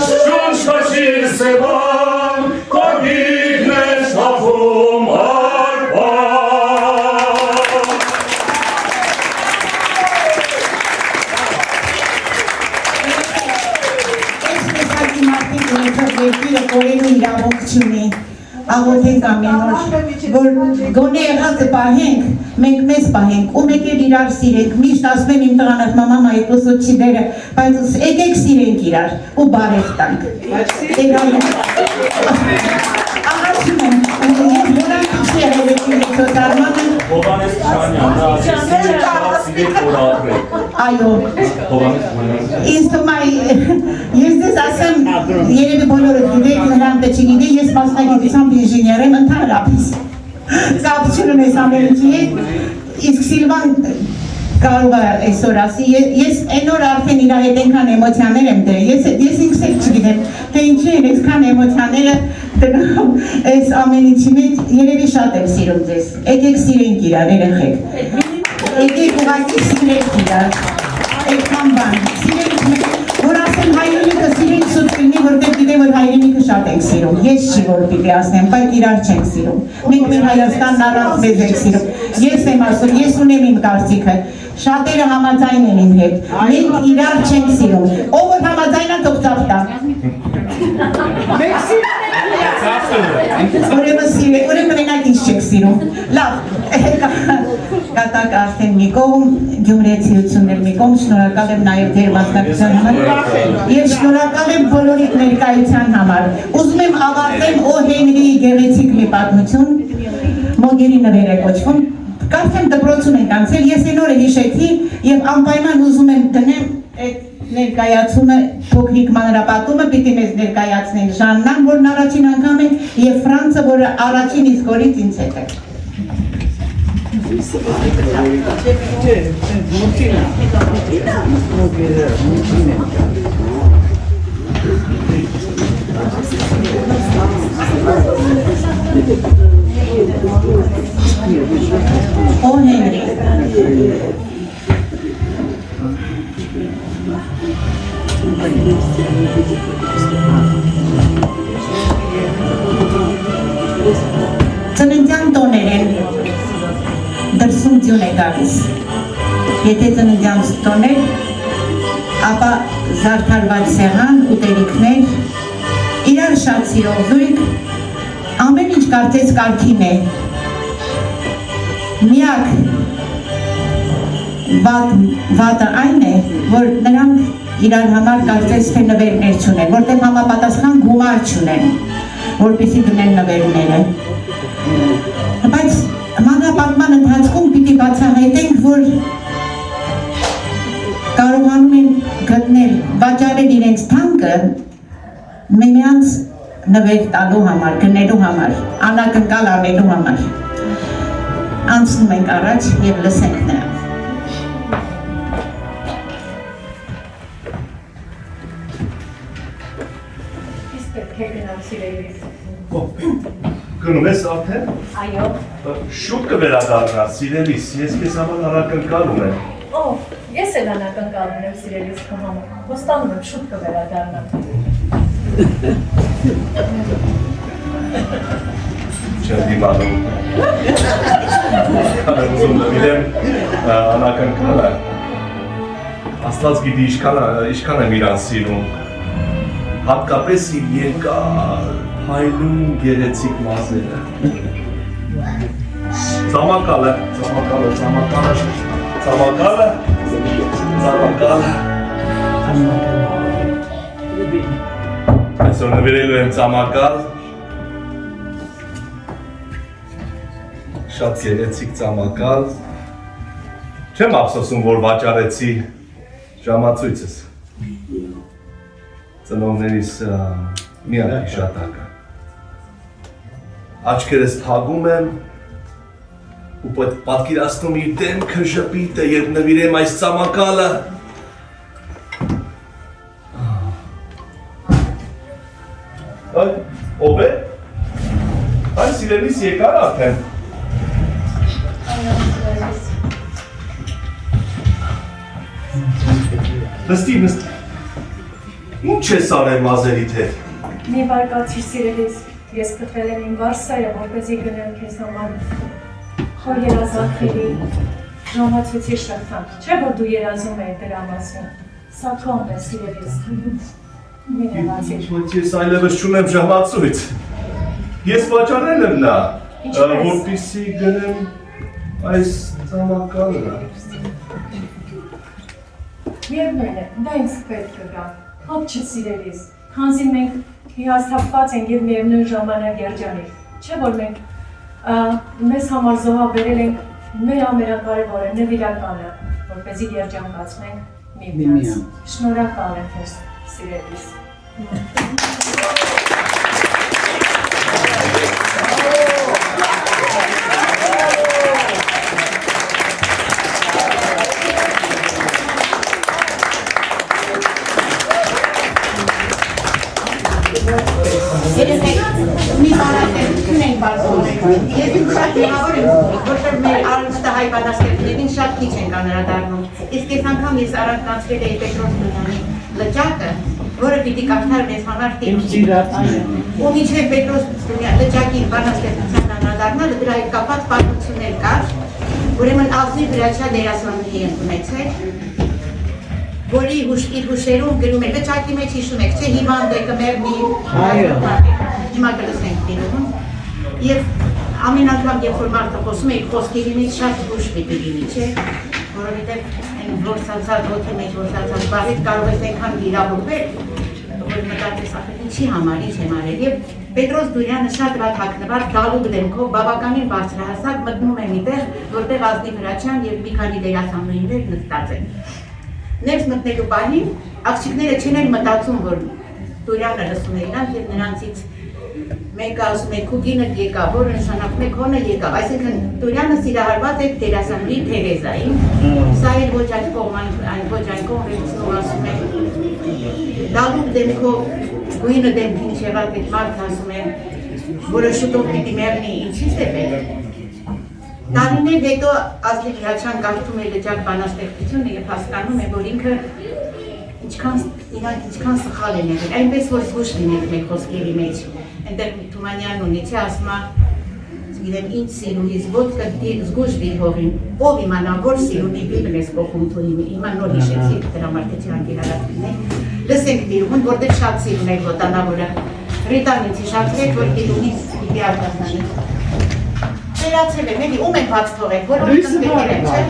շունչ քաշիր սևան, Կողիկն է շախում արվան Երկիրը կորելու իրավունք չունի, աղոթենք ամեն օր, որ գոնե եղածը պահենք, մենք մեզ պահենք, ու մեկ էլ իրար սիրենք, միշտ ասում եմ իմ տղանդ մամամա այդոսոտ չի դերը, բայց եկեք սիրենք իրար ու բարև տանք։ Աղացում եմ, և որանք չի եղել եկիրեցոտ արմանը, Հովանես Քանյանն ասեցի որ ապրեք։ այո, ինձ թվում է ես դες ասեմ երևի բոլորը գիտեք նրան դե չգիտի ես մասնագիտությամբ ինժեներ եմ ընդհանրապես կապություն ունես ամեն ինչի հետ իսկ Սիլվան կարող է այսօր ասի ես այն օր արդեն իր հետ այնքան էմոցիաներ եմ դրել ես ինքս էլ չգիտեմ թե ինչի են այսքան էմոցիաները դրում այս ամեն ինչի մեջ երևի շատ եմ սիրում ձեզ եկեք սիրենք իրար երեխեք եկեք ուղղակի սիրենք իրար այդքան բան սիրենք որ ասեմ հայրենիքը սիրենք սուտ կլինի որտեղ գիտեմ որ հայրենիքը շատ ենք սիրում ես չի որ պիտի ասնեմ բայց իրար չենք սիրում մենք մեր Հայաստանն առանց մեզ ենք սիրում ես եմ ասում ես ունեմ իմ կարծիքը շատերը համաձայն են իմ հետ մենք իրար չենք սիրում ով որ համաձայն է թող ծափ տա ուրեմն մենակ ինչ չեք սիրում լավ կատակ արդեն մի կողմ գյումրեցիությունն էլ մի կողմ շնորհակալ եմ նաև ձեր մասնակցության համար եւ շնորհակալ եմ բոլորիդ ներկայության համար ուզում եմ ավարտեմ Օ Հենրիի գեղեցիկ մի պատմություն Մոգերի նվեր է կոչվում կարծեմ դպրոցում ենք անցել ես այն օրը հիշեցի եւ անպայման ուզում եմ դնեմ այդ ներկայացումը փոքրիկ մանրապատումը պիտի մեզ ներկայացնեն Ժաննան որն առաջին անգամ է եւ Ֆրանցը որը առաջին իսկ օրից ինձ հետ է Ծննդյան տոներեն դրսում ձյուն է գալիս։ Եթե ծննդյան տոներ, ապա զարդարված սեղան, ուտելիքներ, իրար շատ սիրող զույգ, ամեն ինչ կարծես կարգին է։ Միակ վատը այն է, որ նրանք իրար համար կարծես թե նվերներ չունեն, որտեղ համապատասխան գումար չունեն, որպեսզի գնեն նվերները։ Բայց մանրապատման ընթացքում պիտի բացահայտենք, որ կարողանում են գտնել, վաճառել իրենց թանկը միմյանց նվեր տալու համար, գնելու համար, անակնկալ անելու համար։ Անցնում ենք առաջ և լսենք նրան։ Իսկ պետք է գնամ սիրելիս։ Գնում ես արդեն։ Այո։ Շուտ կվերադառնաս, սիրելիս, ես քեզ համար անակնկալում եմ։ Ես էլ անակնկալում եմ սիրելիս քո համար։ Խոստանում եմ շուտ կվերադառնամ։ Չեմ դիմանում։ Ուզում նվիրեմ անակնկալը։ Աստված գիտի ինչքան եմ իրան սիրում։ Հատկապես իր երկար, հայլուն գեղեցիկ մազերը։ Ծամակալը։ Այսօր նվիրելու եմ ծամակալ։ Շատ գեղեցիկ ծամակալ։ Չեմ ափսոսում, որ վաճառեցի ժամացույցս։ Ծնողներիս միակ հիշատակը։ Աչքերս թագում եմ ու պատկերացնում իր դեմքը ժպիտը և նվիրեմ այս ծամակալը։ Ով է? Այն սիրելիս եկար արդեն։ Նստի։ Ինչ ես արել մազերիդ հետ։ Մի բարկացիր սիրելիս, ես կտրել եմ իմ վարսայը, որպեսզի գնեմ քեզ համար խոր երազանքների ժամացույցի շղթան, չէ որ դու երազում էի դրա մասին, սա քոն է սիրելիս, մի նեղացիր։ Բայց ես այլևս չունեմ ժամացույց, ես վաճառել եմ նա, որպեսզի գնեմ այս ծամակալը։ Միևնույն է, դա ինձ պետք կգա, հապ չէ սիրելիս, քանզի մենք հիասթափված ենք և միևնույն ժամանակ երջանիկ, չէ որ մենք մեզ համար զոհաբերել ենք մեր ամենակարևորը, նվիրականը, որպեսզի երջանկացնենք միմյանց։ Շնորհակալ եմ քեզ, սիրելիս։ Մի բարակություն ենք բարձորում, ես ինձ շատ միավոր եմ, որտեղ մեր արվստահայ պատասխետներին շատ քիչ ենք անդրադառնում, իսկ այս անգամ ես առանձնացրել էի Պետրոս Դունյանի լճակը, որը պիտի կարդար մեզ համար տիրություն, ու մինչև Պետրոս Դունյանի լճակի բանաստեղծության անդրադառնալը դրա հետ կապված պատմություններ կար, ուրեմն ազնիվ հրաչյա դերասանուհի ենք ունեցել, որի իր հուշերում գրում էր, լճակի մեջ հիշում եք, չէ, հիվանդ է կմեռնի, հիմա կլսենք դիրում, և ամեն անգամ, երբ որ մարդը խոսում է, իր խոսքերինից շատ հուշ պիտի լինի, չէ, որովհետև այն որսացած օդի մեջ որսացած բառից կարող ես այնքան վիրավորվել, որ մտածես ախր ինչի համար, ինչ եմ արել, և Պետրոս Դուրյանը շատ վատ հագնված դալուկ դեմքով բավականին բարձրահասակ մտնում է մի տեղ, որտեղ Ազնիվ Հրաչյան և մի քանի դերասանուհիներ նստած են։ Ներս մտնելու պահին աղջիկները չեն մտածում, որ Դուրյանը լսում է իրանց և նրանցից մեկը ասում է քուկինդ եկավ, որը նշանակում է քոնը եկավ, այսինքն Դուրյանը սիրահարված է դերասանուհի Թերեզային, սա էլ ոչ այդ կողմ, ոչ այն կողմ վերցնում ասում է դալուկ դեմքով գույնը դեմքին չեղած այդ մարդ ասում է, որը շուտով պիտի մեռնի, ինչի՞ց է պետք։ Տարիներ հետո Ազնիվ Հրաչյան կարդում է լճակ բանաստեղծությունը և հասկանում է, որ ինքը ինչքան իրանք ինչքան սխալ են եղել, այնպես որ զգուշ լինենք մեր խոսքերի մեջ։ Այնտեղ Թումանյանն ունի, չէ, ասում է, գիտեմ, ինչ սիրուհիս ոտքը զգուշ դիր հողին, ով իմանա, որ սիրունի բիբլ ես փոխում թույնի, հիմա նոր հիշեցի, դրա մարդը չհանգիրարած լինենք, լսենք դիրուհուն, որտեղ շատ սիրուն եք ոտանավորը, Ռիտան ինձ հիշացրեք, որ դիրուհիս պիտի արտասանեք։ Վերացել եմ, էլի, ում են բաց թողեք, որոնք տնտեկել են, չէ՞։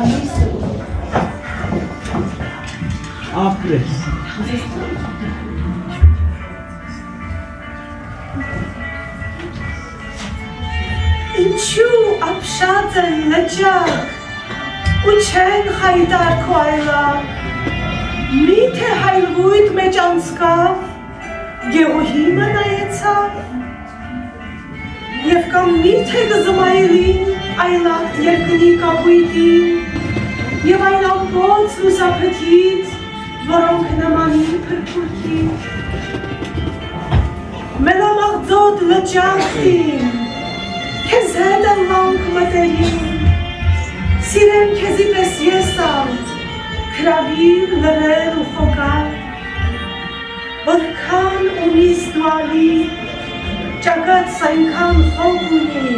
Լույսը ապրես։ Ինչու ապշած են լճակ ու չեն խայտար քո այլակ, միթե հայլվույթ մեջ անցկավ, գեղուհիմը նայեցավ, և կամ միթե գզմայելին այլակ երկնի կապույտին, և այն ամբոց լուսապրթից, որոնք նմանին փրփուրքին, մելամաղձոտ լճակտին, քեզ հետ եմ լանք մտերին, սիրեմ քեզի պես եսամ, քրավիր լրել ու խոկալ, որքան ունիս դուալի, ճակած այնքան խոկ ունի,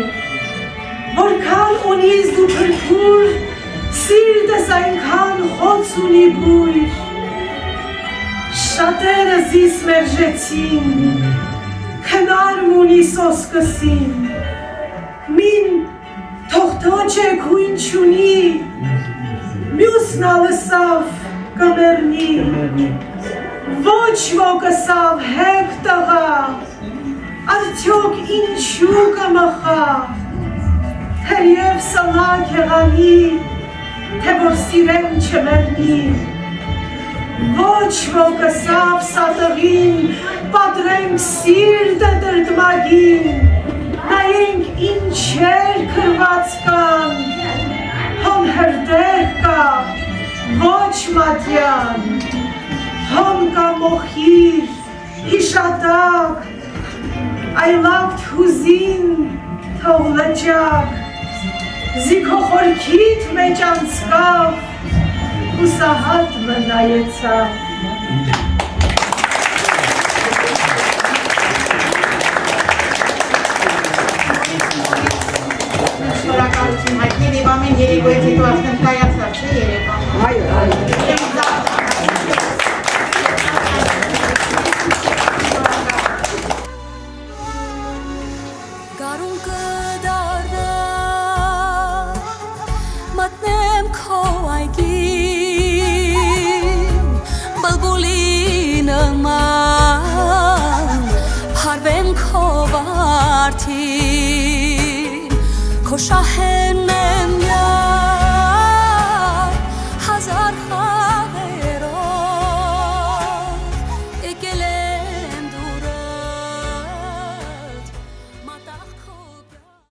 որքան ունիս դու փրփուր, սիրտս այնքան խոց ունի բույր, շատերը զիս մերժեցին, քնարմ ունի սոսկսին, մին թողթոչ է քույն չունի, մյուսն ալսավ կմերնի, ոչ վոկսավ հեկ տղա, արդյոք ինչու կմխա, թերև սլակ եղանի, թե որ սիրեմ չմերնի, ոչ վոկսավ սատղին, պատրենք սիրտը դրդմագին, նայենք ինչեր քրված կան, հոն հրդեր կա, ոչ մատյան, հոն կա մոխիր, հիշատակ, այլակ թուզին թող լճակ, զիքո խորքիտ մեջ անցկավ, հուսահատ մնայեցավ։ Շնորհակալություն հայտնի եւ ամեն երեկոյից հետո արդեն կայացավ, չէ՞ երեկոն։ Այո։ Գարուն կդառնա մտնեմ քո այգին բլբուլի նման հարվեմ քո վարդին քո շահեր